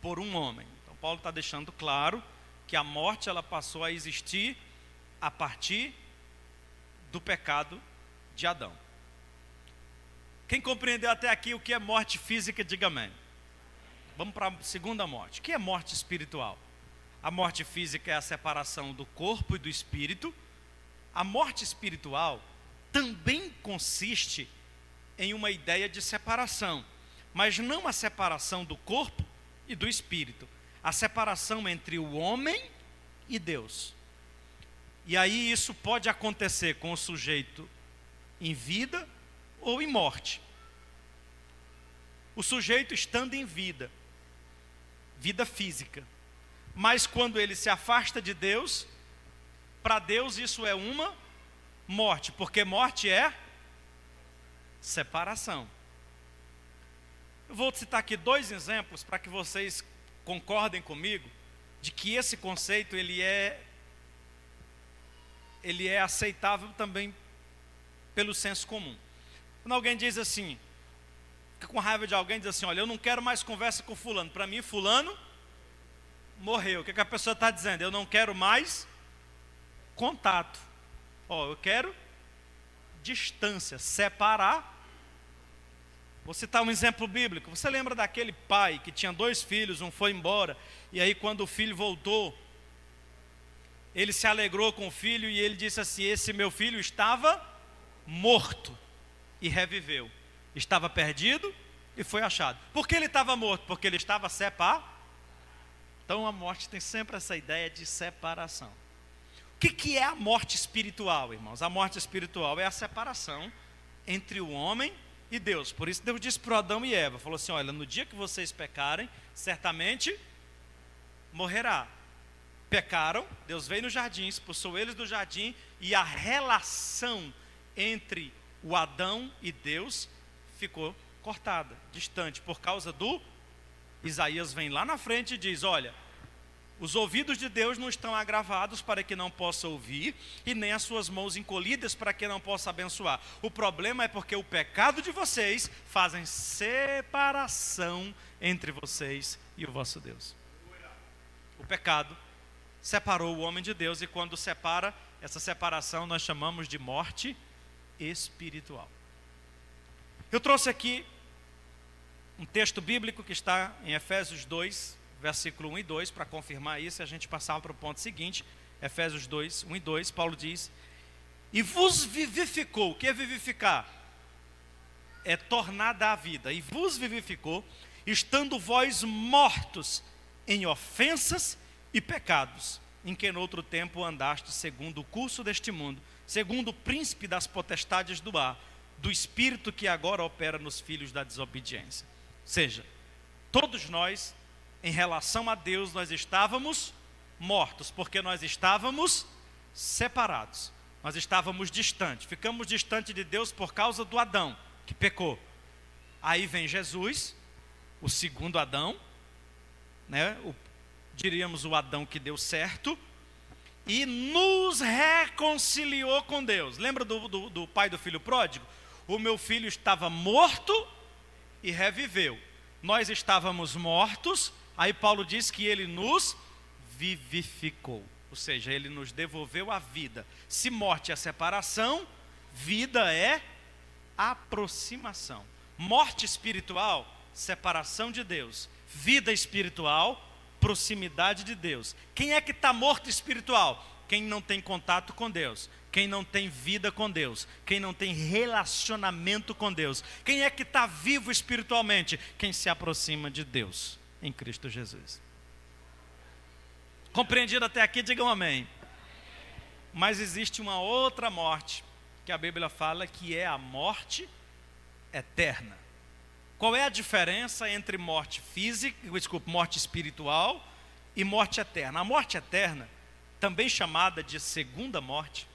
por um homem. Então Paulo está deixando claro que a morte ela passou a existir a partir do pecado de Adão. Quem compreendeu até aqui o que é morte física, diga amém. Vamos para a segunda morte. O que é morte espiritual? A morte física é a separação do corpo e do espírito. A morte espiritual também consiste em uma ideia de separação, mas não a separação do corpo e do espírito, a separação entre o homem e Deus. E aí isso pode acontecer com o sujeito em vida ou em morte. O sujeito estando em vida, vida física, mas quando ele se afasta de Deus, para Deus isso é uma morte, porque morte é separação. Eu vou citar aqui 2 exemplos para que vocês concordem comigo de que esse conceito ele é aceitável também pelo senso comum. Quando alguém diz assim, fica com raiva de alguém, diz assim: olha, eu não quero mais conversa com fulano, para mim fulano morreu. O que a pessoa está dizendo? Eu não quero mais contato. Eu quero distância, separar. Vou citar um exemplo bíblico. Você lembra daquele pai que tinha 2 filhos, um foi embora, e aí quando o filho voltou, ele se alegrou com o filho e ele disse assim: esse meu filho estava morto e reviveu. Estava perdido e foi achado. Por que ele estava morto? Porque ele estava separado. Então a morte tem sempre essa ideia de separação. O que é a morte espiritual, irmãos? A morte espiritual é a separação entre o homem e Deus. Por isso Deus disse para Adão e Eva, falou assim: olha, no dia que vocês pecarem, certamente morrerá. Pecaram, Deus veio no jardim, expulsou eles do jardim, e a relação entre o Adão e Deus ficou cortada, distante, por causa do... Isaías vem lá na frente e diz: olha, os ouvidos de Deus não estão agravados para que não possa ouvir, e nem as suas mãos encolhidas para que não possa abençoar. O problema é porque o pecado de vocês fazem separação entre vocês e o vosso Deus. O pecado separou o homem de Deus, e quando separa, essa separação nós chamamos de morte espiritual. Eu trouxe aqui um texto bíblico que está em Efésios 2, versículo 1 e 2, para confirmar isso, e a gente passar para o ponto seguinte. Efésios 2, 1 e 2, Paulo diz: e vos vivificou. O que é vivificar? É tornada à vida. E vos vivificou, estando vós mortos em ofensas e pecados, em que no outro tempo andaste segundo o curso deste mundo, segundo o príncipe das potestades do ar, do espírito que agora opera nos filhos da desobediência. Ou seja, todos nós, em relação a Deus, nós estávamos mortos, porque nós estávamos separados, nós estávamos distantes, ficamos distantes de Deus por causa do Adão, que pecou. Aí vem Jesus, o segundo Adão, diríamos o Adão que deu certo, e nos reconciliou com Deus. Lembra do pai do filho pródigo? O meu filho estava morto e reviveu. Nós estávamos mortos, aí Paulo diz que ele nos vivificou, ou seja, ele nos devolveu a vida. Se morte é separação, vida é aproximação. Morte espiritual, separação de Deus. Vida espiritual, proximidade de Deus. Quem é que está morto espiritual? Quem não tem contato com Deus, quem não tem vida com Deus, quem não tem relacionamento com Deus. Quem é que está vivo espiritualmente? Quem se aproxima de Deus em Cristo Jesus. Compreendido até aqui? Digam amém. Mas existe uma outra morte que a Bíblia fala, que é a morte eterna. Qual é a diferença entre morte morte espiritual e morte eterna? A morte eterna, também chamada de segunda morte,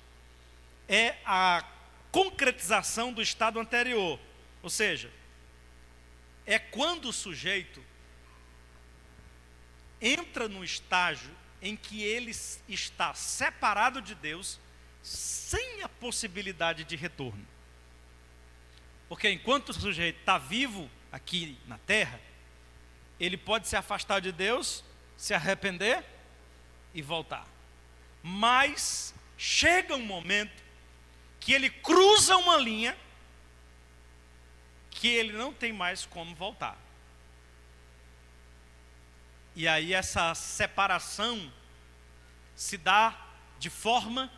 é a concretização do estado anterior. Ou seja, é quando o sujeito entra no estágio em que ele está separado de Deus, sem a possibilidade de retorno. Porque enquanto o sujeito está vivo aqui na terra, ele pode se afastar de Deus, se arrepender e voltar. Mas chega um momento que ele cruza uma linha que ele não tem mais como voltar. E aí essa separação se dá de forma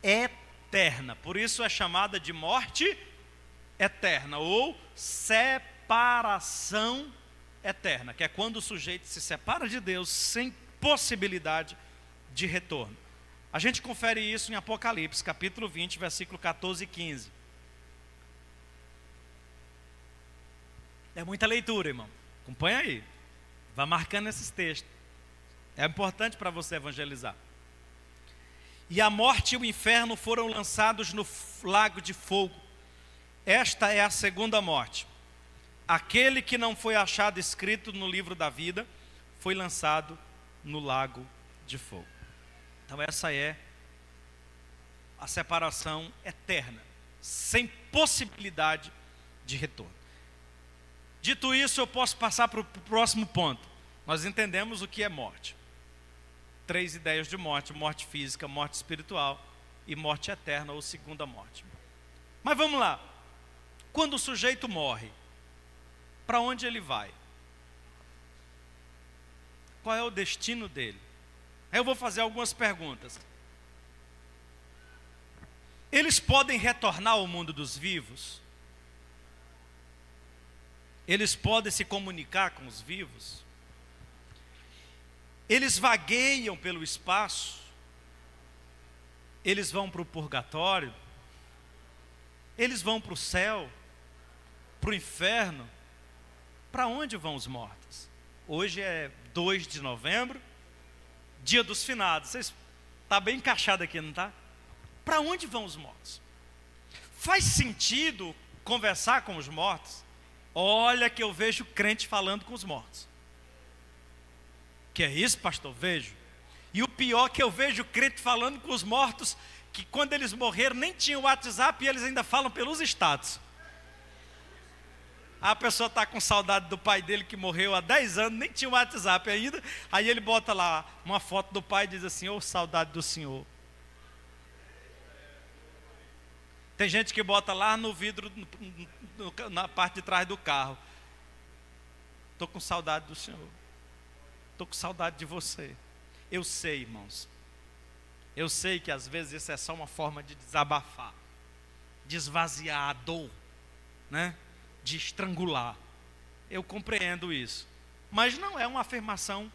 eterna. Por isso é chamada de morte eterna ou separação eterna, que é quando o sujeito se separa de Deus sem possibilidade de retorno. A gente confere isso em Apocalipse, capítulo 20, versículo 14 e 15. É muita leitura, irmão. Acompanha aí. Vá marcando esses textos. É importante para você evangelizar. E a morte e o inferno foram lançados no lago de fogo. Esta é a segunda morte. Aquele que não foi achado escrito no livro da vida foi lançado no lago de fogo. Então essa é a separação eterna, sem possibilidade de retorno. Dito isso, eu posso passar para o próximo ponto. Nós entendemos o que é morte. 3 ideias de morte: morte física, morte espiritual e morte eterna ou segunda morte. Mas vamos lá. Quando o sujeito morre, para onde ele vai? Qual é o destino dele? Eu vou fazer algumas perguntas. Eles podem retornar ao mundo dos vivos? Eles podem se comunicar com os vivos? Eles vagueiam pelo espaço? Eles vão para o purgatório? Eles vão para o céu? Para o inferno? Para onde vão os mortos? Hoje é 2 de novembro, dia dos finados. Está bem encaixado aqui, não está? Para onde vão os mortos? Faz sentido conversar com os mortos? Olha que eu vejo crente falando com os mortos. Que é isso, pastor? Vejo. E o pior é que eu vejo crente falando com os mortos, que quando eles morreram nem tinham WhatsApp e eles ainda falam pelos status. A pessoa está com saudade do pai dele que morreu há 10 anos, nem tinha WhatsApp ainda. Aí ele bota lá uma foto do pai e diz assim: ô, saudade do senhor. Tem gente que bota lá no vidro, na parte de trás do carro: estou com saudade do senhor. Estou com saudade de você. Eu sei, irmãos. Eu sei que às vezes isso é só uma forma de desabafar, de esvaziar a dor, né? De estrangular. Eu compreendo isso. Mas não é uma afirmação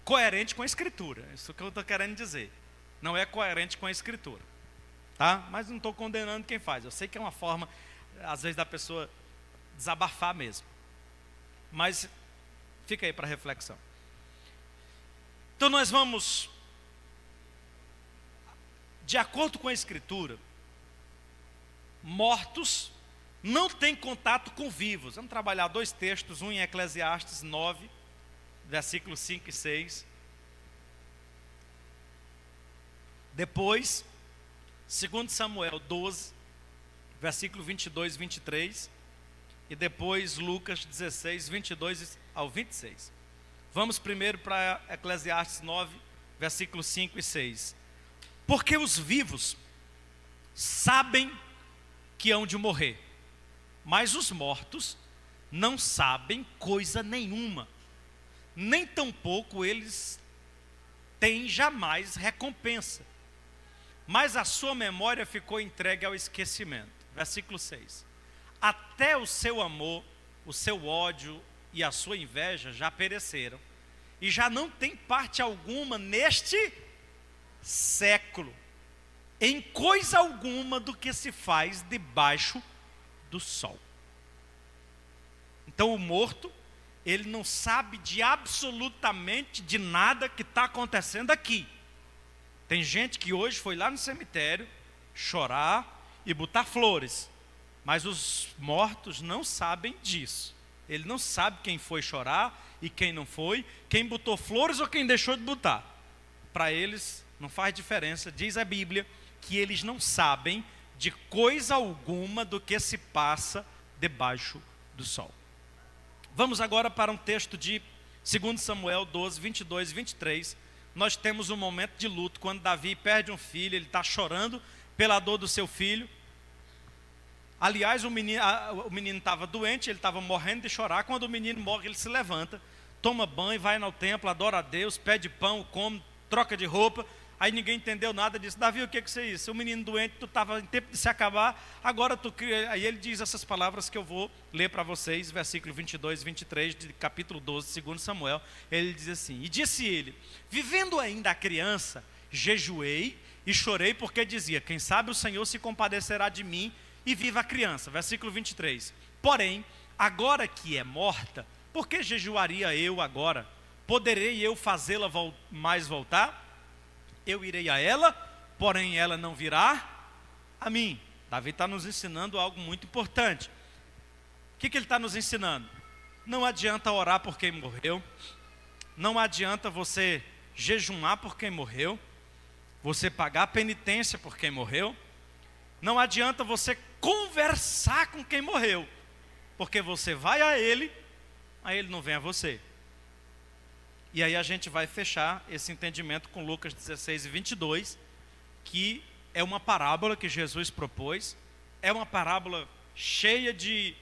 coerente com a Escritura. Isso que eu estou querendo dizer. Não é coerente com a Escritura. Tá? Mas não estou condenando quem faz. Eu sei que é uma forma, às vezes, da pessoa desabafar mesmo. Mas fica aí para reflexão. Então nós vamos, de acordo com a Escritura, mortos não têm contato com vivos. Vamos trabalhar 2 textos, um em Eclesiastes 9, versículos 5 e 6. Depois, 2 Samuel 12, versículo 22 e 23. E depois Lucas 16, 22 ao 26. Vamos primeiro para Eclesiastes 9, versículos 5 e 6. Porque os vivos sabem que hão de morrer, mas os mortos não sabem coisa nenhuma, nem tampouco eles têm jamais recompensa, mas a sua memória ficou entregue ao esquecimento. Versículo 6. Até o seu amor, o seu ódio e a sua inveja já pereceram, e já não tem parte alguma neste século, em coisa alguma do que se faz debaixo do sol. Então o morto, ele não sabe de absolutamente de nada que está acontecendo aqui. Tem gente que hoje foi lá no cemitério chorar e botar flores. Mas os mortos não sabem disso. Ele não sabe quem foi chorar e quem não foi, quem botou flores ou quem deixou de botar. Para eles não faz diferença, diz a Bíblia, que eles não sabem de coisa alguma do que se passa debaixo do sol. Vamos agora para um texto de 2 Samuel 12, 22 e 23. Nós temos um momento de luto, quando Davi perde um filho, ele está chorando pela dor do seu filho. Aliás, o menino estava doente, ele estava morrendo de chorar. Quando o menino morre, ele se levanta, toma banho, vai no templo, adora a Deus, pede pão, come, troca de roupa. Aí ninguém entendeu nada, disse: Davi, o que é isso? O menino doente, tu estava em tempo de se acabar, agora tu cria. Aí ele diz essas palavras que eu vou ler para vocês, versículo 22 e 23, de capítulo 12, 2 Samuel. Ele diz assim: e disse ele: vivendo ainda a criança, jejuei e chorei, porque dizia: quem sabe o Senhor se compadecerá de mim e viva a criança. Versículo 23. Porém, agora que é morta, por que jejuaria eu agora? Poderei eu fazê-la mais voltar? Eu irei a ela, porém ela não virá a mim. Davi está nos ensinando algo muito importante. O que ele está nos ensinando? Não adianta orar por quem morreu. Não adianta você jejuar por quem morreu. Você pagar penitência por quem morreu. Não adianta você conversar com quem morreu, porque você vai a ele não vem a você. E aí a gente vai fechar esse entendimento com Lucas 16 e 22, que é uma parábola que Jesus propôs, é uma parábola cheia de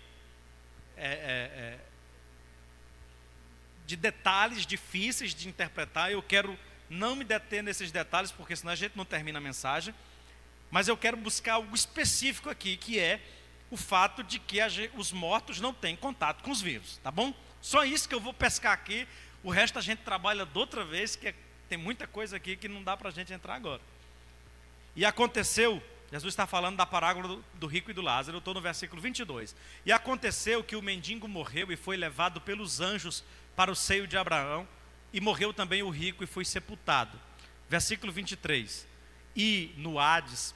detalhes difíceis de interpretar. Eu quero não me deter nesses detalhes, porque senão a gente não termina a mensagem. Mas eu quero buscar algo específico aqui, que é o fato de que os mortos não têm contato com os vivos, tá bom? Só isso que eu vou pescar aqui, o resto a gente trabalha de outra vez, que tem muita coisa aqui que não dá para a gente entrar agora. E aconteceu, Jesus está falando da parábola do rico e do Lázaro, eu estou no versículo 22. E aconteceu que o mendigo morreu e foi levado pelos anjos para o seio de Abraão, e morreu também o rico e foi sepultado. Versículo 23. E no Hades,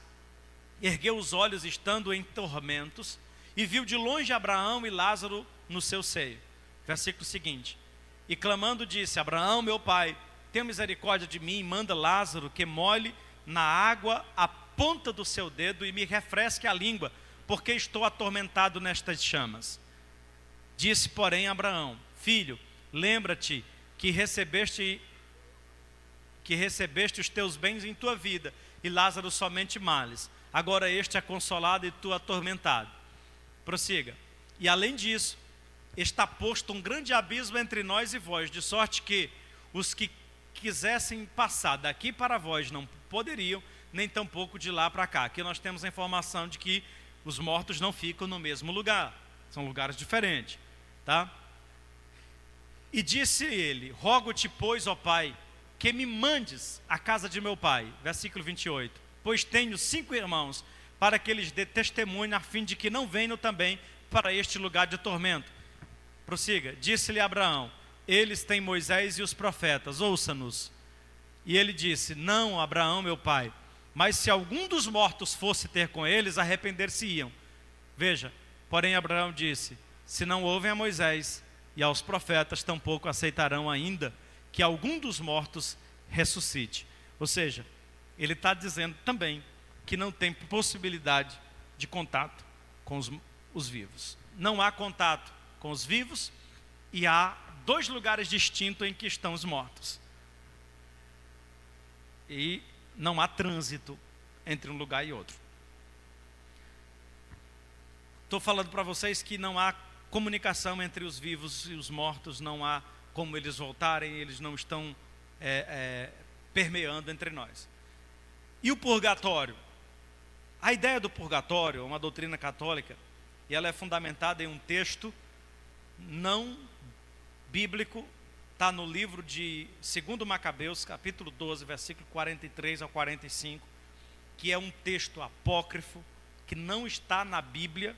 ergueu os olhos estando em tormentos, e viu de longe Abraão e Lázaro no seu seio. Versículo seguinte. E clamando disse: Abraão, meu pai, tenha misericórdia de mim, manda Lázaro que molhe na água a ponta do seu dedo e me refresque a língua, porque estou atormentado nestas chamas. Disse, porém, Abraão: filho, lembra-te que recebeste os teus bens em tua vida, e Lázaro somente males. Agora este é consolado e tu atormentado. Prossiga. E além disso, está posto um grande abismo entre nós e vós, de sorte que os que quisessem passar daqui para vós não poderiam, nem tampouco de lá para cá. Aqui nós temos a informação de que os mortos não ficam no mesmo lugar, são lugares diferentes, tá? E disse ele: rogo-te, pois, ó pai, que me mandes à casa de meu pai. Versículo 28. Pois tenho 5 irmãos, para que eles dê testemunho, a fim de que não venham também para este lugar de tormento. Prossiga. Disse-lhe Abraão: eles têm Moisés e os profetas, ouça-nos. E ele disse: não, Abraão, meu pai, mas se algum dos mortos fosse ter com eles, arrepender-se-iam. Veja, porém Abraão disse: se não ouvem a Moisés e aos profetas, tampouco aceitarão ainda que algum dos mortos ressuscite. Ou seja, ele está dizendo também que não tem possibilidade de contato com os vivos. Não há contato com os vivos, e há 2 lugares distintos em que estão os mortos. E não há trânsito entre um lugar e outro. Estou falando para vocês que não há comunicação entre os vivos e os mortos, não há como eles voltarem, eles não estão permeando entre nós. E o purgatório? A ideia do purgatório é uma doutrina católica, e ela é fundamentada em um texto não bíblico, está no livro de 2 Macabeus, capítulo 12, versículo 43 ao 45, que é um texto apócrifo, que não está na Bíblia,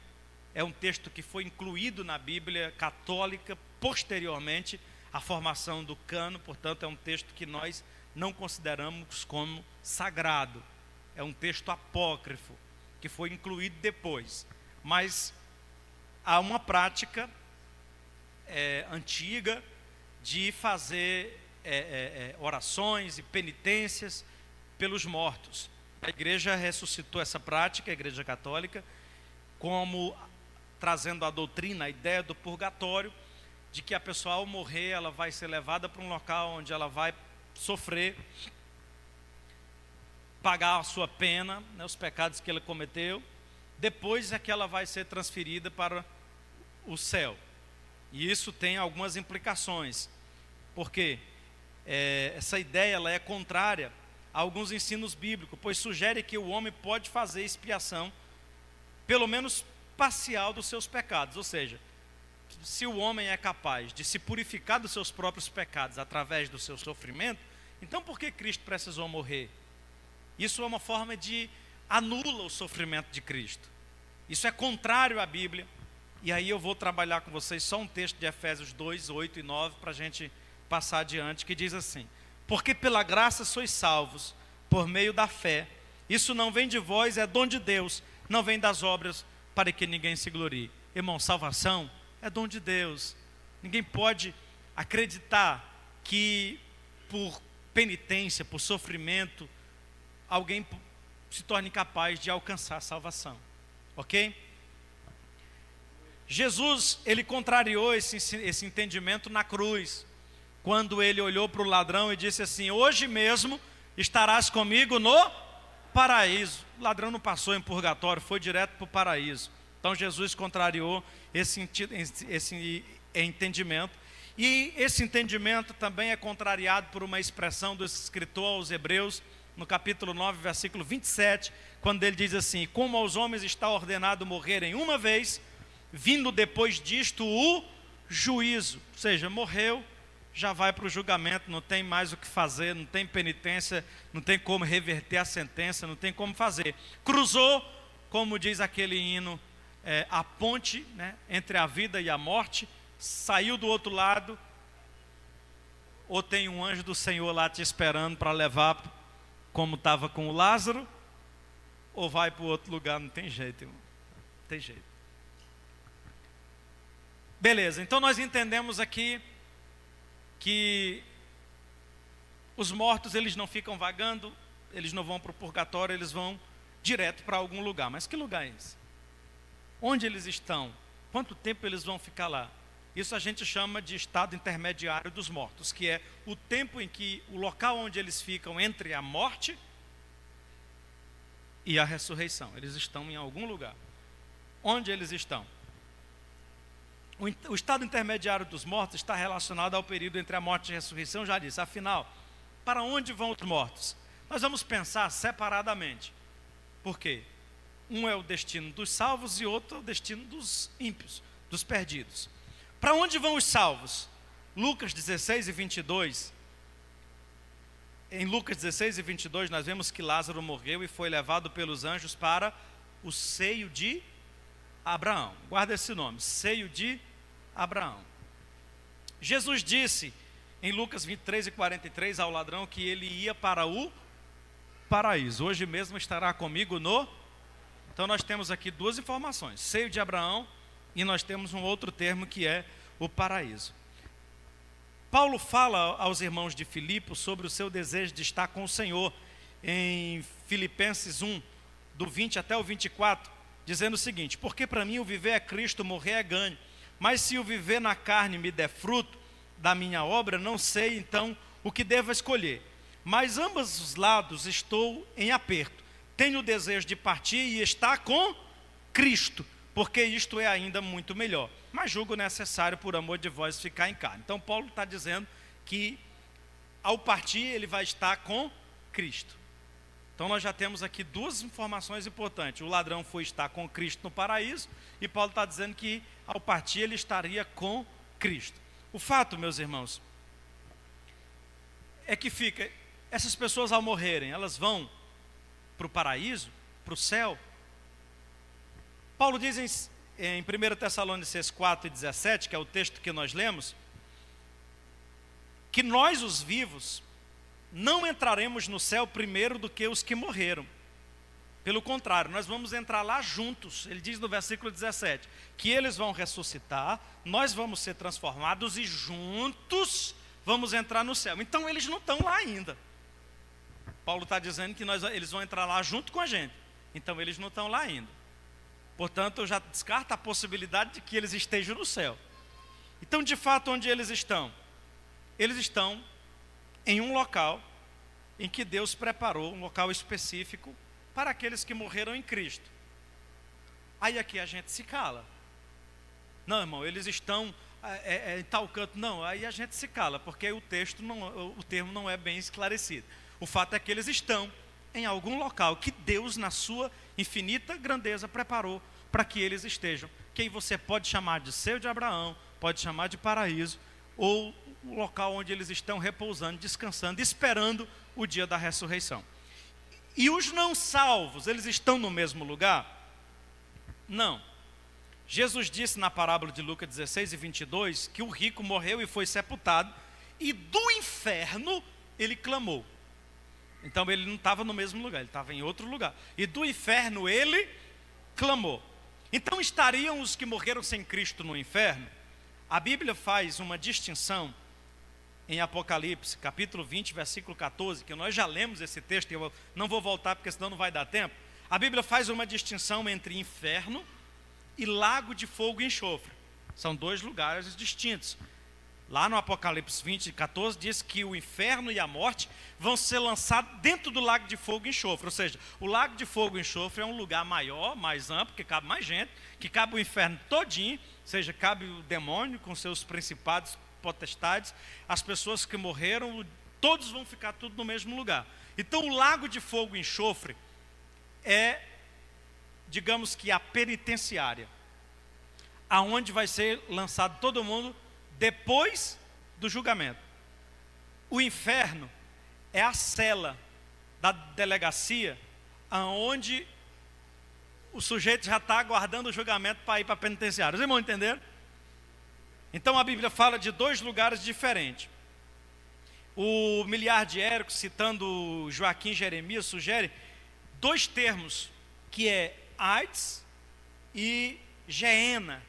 é um texto que foi incluído na Bíblia católica posteriormente à formação do cânon, portanto é um texto que nós não consideramos como sagrado. é um texto apócrifo, que foi incluído depois. Mas há uma prática antiga de fazer orações e penitências pelos mortos. A igreja ressuscitou essa prática, a igreja católica, como trazendo a doutrina, a ideia do purgatório, de que a pessoa ao morrer, ela vai ser levada para um local onde ela vai sofrer, pagar a sua pena, né, os pecados que ela cometeu, depois é que ela vai ser transferida para o céu. E isso tem algumas implicações, porque essa ideia ela é contrária a alguns ensinos bíblicos, pois sugere que o homem pode fazer expiação, pelo menos parcial, dos seus pecados. Ou seja, se o homem é capaz de se purificar dos seus próprios pecados através do seu sofrimento, então por que Cristo precisou morrer? Isso é uma forma de anula o sofrimento de Cristo. Isso é contrário à Bíblia. E aí eu vou trabalhar com vocês só um texto de Efésios 2, 8 e 9, para a gente passar adiante, que diz assim: porque pela graça sois salvos, por meio da fé. Isso não vem de vós, é dom de Deus, não vem das obras, para que ninguém se glorie. Irmão, salvação é dom de Deus. Ninguém pode acreditar que por penitência, por sofrimento, alguém se torne capaz de alcançar a salvação. Ok? Jesus, ele contrariou esse entendimento na cruz, quando ele olhou para o ladrão e disse assim: hoje mesmo estarás comigo no paraíso. O ladrão não passou em purgatório, foi direto para o paraíso. Então Jesus contrariou esse entendimento. E esse entendimento também é contrariado por uma expressão do escritor aos Hebreus, no capítulo 9, versículo 27, quando ele diz assim: como aos homens está ordenado morrerem uma vez, vindo depois disto o juízo. Ou seja, morreu, já vai para o julgamento, não tem mais o que fazer, não tem penitência, não tem como reverter a sentença, não tem como fazer. Cruzou, como diz aquele hino, a ponte, né, entre a vida e a morte, saiu do outro lado, ou tem um anjo do Senhor lá te esperando para levar, como estava com o Lázaro, ou vai para o outro lugar. Não tem jeito, irmão, não tem jeito. Beleza, então nós entendemos aqui que os mortos, eles não ficam vagando, eles não vão para o purgatório, eles vão direto para algum lugar. Mas que lugar é esse? Onde eles estão? Quanto tempo eles vão ficar lá? Isso a gente chama de estado intermediário dos mortos, que é o tempo em que, o local onde eles ficam entre a morte e a ressurreição. Eles estão em algum lugar. Onde eles estão? O estado intermediário dos mortos está relacionado ao período entre a morte e a ressurreição, já disse. Afinal, para onde vão os mortos? Nós vamos pensar separadamente. Por quê? Um é o destino dos salvos e outro é o destino dos ímpios, dos perdidos. Para onde vão os salvos? Lucas 16 e 22. Em Lucas 16 e 22 nós vemos que Lázaro morreu e foi levado pelos anjos para o seio de Abraão. Guarda esse nome, seio de Abraão. Jesus disse em Lucas 23 e 43 ao ladrão que ele ia para o paraíso. Hoje mesmo estará comigo no... Então nós temos aqui duas informações: seio de Abraão, e nós temos um outro termo que é o paraíso. Paulo fala aos irmãos de Filipe sobre o seu desejo de estar com o Senhor em Filipenses 1, do 20 até o 24, dizendo o seguinte: porque para mim o viver é Cristo, morrer é ganho. Mas se o viver na carne me der fruto da minha obra, não sei então o que devo escolher. Mas ambos os lados estou em aperto. Tenho o desejo de partir e estar com Cristo, porque isto é ainda muito melhor. Mas julgo necessário, por amor de vós, ficar em carne. Então Paulo está dizendo que ao partir ele vai estar com Cristo. Então nós já temos aqui duas informações importantes: o ladrão foi estar com Cristo no paraíso, e Paulo está dizendo que ao partir ele estaria com Cristo. O fato, meus irmãos, é que essas pessoas ao morrerem, elas vão para o paraíso, para o céu. Paulo diz em 1 Tessalonicenses 4 e 17, que é o texto que nós lemos, que nós os vivos não entraremos no céu primeiro do que os que morreram. Pelo contrário, nós vamos entrar lá juntos. Ele diz no versículo 17, que eles vão ressuscitar, nós vamos ser transformados e juntos vamos entrar no céu. Então eles não estão lá ainda. Paulo está dizendo que eles vão entrar lá junto com a gente. Então eles não estão lá ainda. Portanto, eu já descarto a possibilidade de que eles estejam no céu. Então, de fato, onde eles estão? Eles estão em um local em que Deus preparou, um local específico para aqueles que morreram em Cristo. Aí aqui a gente se cala. Não, irmão, eles estão em tal canto. Não, aí a gente se cala, porque o termo não é bem esclarecido. O fato é que eles estão em algum local que Deus, na sua infinita grandeza, preparou para que eles estejam. Quem você pode chamar de seio de Abraão, pode chamar de paraíso, ou o local onde eles estão repousando, descansando, esperando o dia da ressurreição. E os não salvos, eles estão no mesmo lugar? Não. Jesus disse na parábola de Lucas 16 e 22, que o rico morreu e foi sepultado, e do inferno ele clamou. Então ele não estava no mesmo lugar, ele estava em outro lugar. E do inferno ele clamou. Então estariam os que morreram sem Cristo no inferno? A Bíblia faz uma distinção em Apocalipse, capítulo 20, versículo 14, que nós já lemos esse texto, e eu não vou voltar porque senão não vai dar tempo. A Bíblia faz uma distinção entre inferno e lago de fogo e enxofre. São dois lugares distintos. Lá no Apocalipse 20, 14, diz que o inferno e a morte vão ser lançados dentro do lago de fogo e enxofre. Ou seja, o lago de fogo e enxofre é um lugar maior, mais amplo, que cabe mais gente, que cabe o inferno todinho, ou seja, cabe o demônio com seus principados, potestades, as pessoas que morreram, todos vão ficar tudo no mesmo lugar. Então o lago de fogo e enxofre é, digamos que a penitenciária, aonde vai ser lançado todo mundo depois do julgamento. O inferno é a cela da delegacia, aonde o sujeito já está aguardando o julgamento para ir para a penitenciária. Vocês irmãos entenderam? Então a Bíblia fala de dois lugares diferentes. O Miliard Érico, citando Joaquim Jeremias, sugere dois termos, que é Hades e Geena.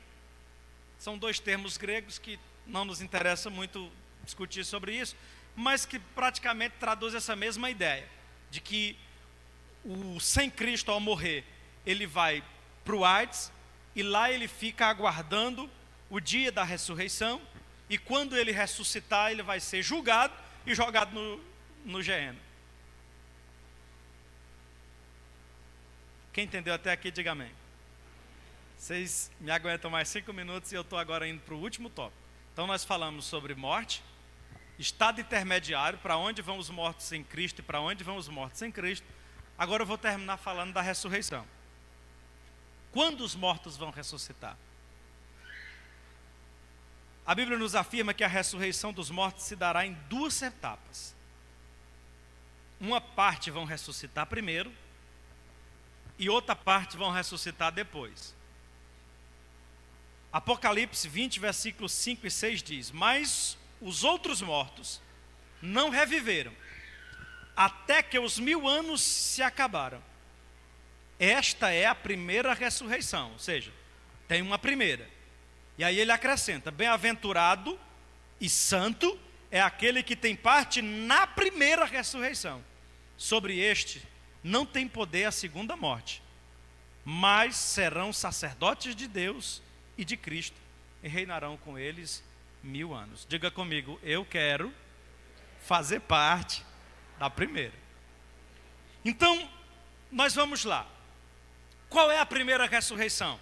São dois termos gregos que não nos interessa muito discutir sobre isso, mas que praticamente traduz essa mesma ideia, de que o sem Cristo ao morrer, ele vai para o Hades, e lá ele fica aguardando o dia da ressurreição, e quando ele ressuscitar, ele vai ser julgado e jogado no Geena. Quem entendeu até aqui, diga amém. Vocês me aguentam mais 5 minutos e eu estou agora indo para o último tópico. Então nós falamos sobre morte, estado intermediário, para onde vão os mortos em Cristo e para onde vão os mortos em Cristo. Agora eu vou terminar falando da ressurreição. Quando os mortos vão ressuscitar? A Bíblia nos afirma que a ressurreição dos mortos se dará em duas etapas. Uma parte vão ressuscitar primeiro e outra parte vão ressuscitar depois. Apocalipse 20, versículos 5 e 6 diz: mas os outros mortos não reviveram, até que os 1000 anos se acabaram. Esta é a primeira ressurreição, ou seja, tem uma primeira. E aí ele acrescenta: bem-aventurado e santo é aquele que tem parte na primeira ressurreição. Sobre este não tem poder a segunda morte, mas serão sacerdotes de Deus e de Cristo, e reinarão com eles 1000 anos. Diga comigo: eu quero fazer parte da primeira. Então, nós vamos lá. Qual é a primeira ressurreição?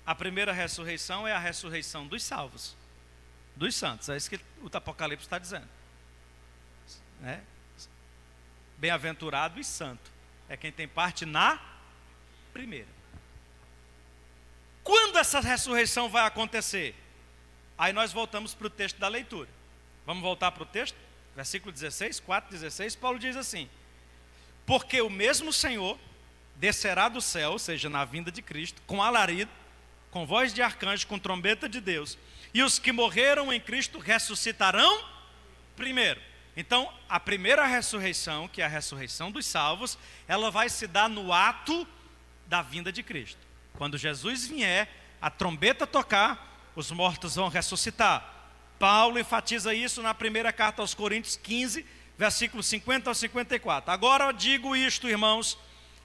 A primeira ressurreição é a ressurreição dos salvos, dos santos. É isso que o Apocalipse está dizendo, né? Bem-aventurado e santo é quem tem parte na primeira. Quando essa ressurreição vai acontecer? Aí nós voltamos para o texto da leitura. Vamos voltar para o texto? Versículo 16, 4:16, Paulo diz assim: porque o mesmo Senhor descerá do céu, ou seja, na vinda de Cristo, com alarido, com voz de arcanjo, com trombeta de Deus, e os que morreram em Cristo ressuscitarão primeiro. Então, a primeira ressurreição, que é a ressurreição dos salvos, ela vai se dar no ato da vinda de Cristo. Quando Jesus vier, a trombeta tocar, os mortos vão ressuscitar. Paulo enfatiza isso na primeira carta aos Coríntios 15, versículos 50 ao 54. Agora eu digo isto, irmãos,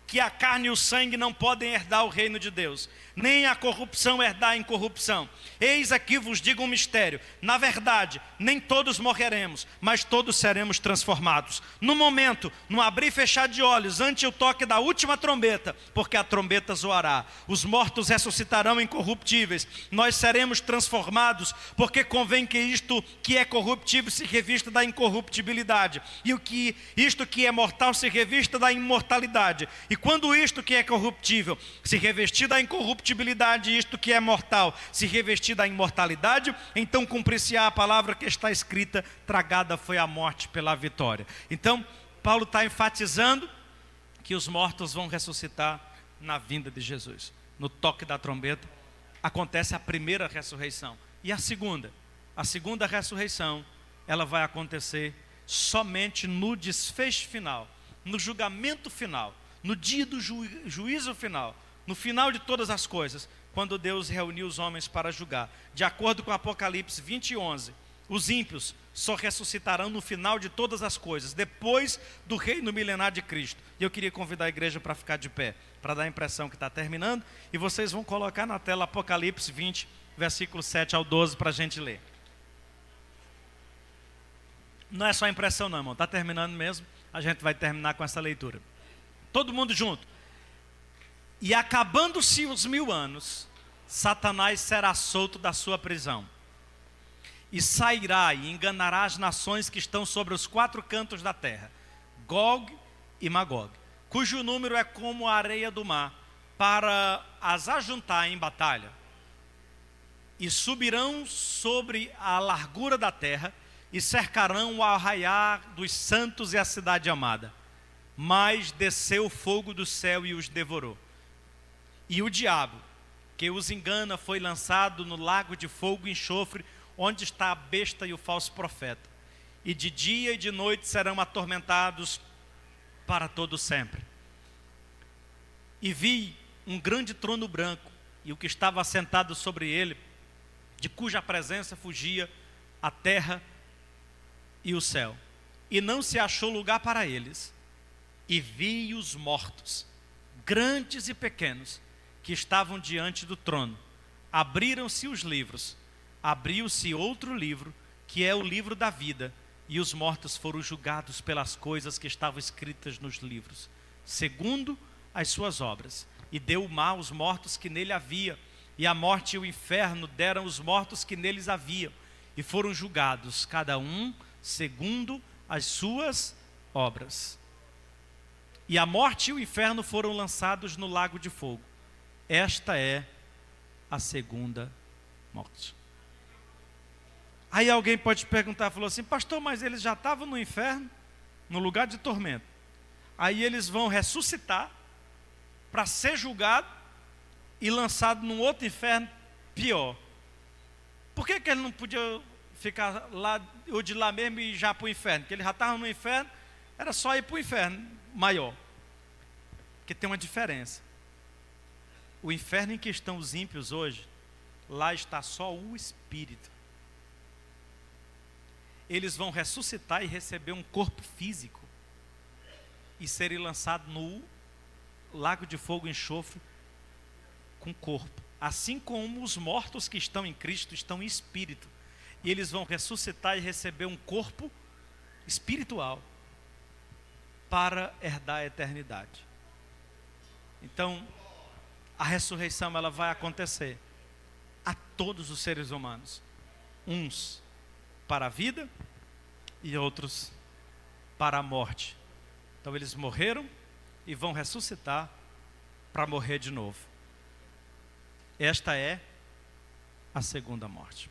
que a carne e o sangue não podem herdar o reino de Deus, nem a corrupção herdar a incorrupção. Eis aqui vos digo um mistério: na verdade, nem todos morreremos, mas todos seremos transformados. No momento, no abrir e fechar de olhos, ante o toque da última trombeta, porque a trombeta zoará. Os mortos ressuscitarão incorruptíveis, nós seremos transformados, porque convém que isto que é corruptível se revista da incorruptibilidade, e isto que é mortal se revista da imortalidade. E quando isto que é corruptível se revestir da incorruptibilidade, e isto que é mortal se revestir da imortalidade, então cumprir-se-á a palavra que está escrita: tragada foi a morte pela vitória. Então, Paulo está enfatizando que os mortos vão ressuscitar na vinda de Jesus. No toque da trombeta acontece a primeira ressurreição. E a segunda ressurreição, ela vai acontecer somente no desfecho final, no julgamento final, no dia do juízo final, no final de todas as coisas, quando Deus reuniu os homens para julgar. De acordo com Apocalipse 20:11, os ímpios só ressuscitarão no final de todas as coisas, depois do reino milenar de Cristo. E eu queria convidar a igreja para ficar de pé, para dar a impressão que está terminando, e vocês vão colocar na tela Apocalipse 20, versículo 7 ao 12, para a gente ler. Não é só impressão não, irmão, está terminando mesmo, a gente vai terminar com essa leitura. Todo mundo junto. E acabando-se os 1000 anos, Satanás será solto da sua prisão, e sairá e enganará as nações que estão sobre os 4 cantos da terra, Gog e Magog, cujo número é como a areia do mar, para as ajuntar em batalha. E subirão sobre a largura da terra, e cercarão o arraiar dos santos e a cidade amada. Mas desceu o fogo do céu e os devorou. E o diabo, que os engana, foi lançado no lago de fogo e enxofre, onde está a besta e o falso profeta. E de dia e de noite serão atormentados para todo sempre. E vi um grande trono branco, e o que estava assentado sobre ele, de cuja presença fugia a terra e o céu. E não se achou lugar para eles. E vi os mortos, grandes e pequenos, que estavam diante do trono. Abriram-se os livros. Abriu-se outro livro, que é o livro da vida. E os mortos foram julgados pelas coisas que estavam escritas nos livros, segundo as suas obras. E deu o mar aos mortos que nele havia. E a morte e o inferno deram os mortos que neles haviam. E foram julgados, cada um segundo as suas obras. E a morte e o inferno foram lançados no lago de fogo. Esta é a segunda morte. Aí alguém pode perguntar, falou assim: pastor, mas eles já estavam no inferno, no lugar de tormento. Aí eles vão ressuscitar para ser julgado e lançado num outro inferno pior. Por que ele não podia ficar lá, ou de lá mesmo e ir já para o inferno? Porque ele já estava no inferno, era só ir para o inferno maior. Porque tem uma diferença. O inferno em que estão os ímpios hoje, lá está só o espírito. Eles vão ressuscitar e receber um corpo físico e serem lançados no lago de fogo e enxofre com corpo. Assim como os mortos que estão em Cristo estão em espírito. E eles vão ressuscitar e receber um corpo espiritual para herdar a eternidade. Então, a ressurreição ela vai acontecer a todos os seres humanos. Uns para a vida e outros para a morte. Então eles morreram e vão ressuscitar para morrer de novo. Esta é a segunda morte.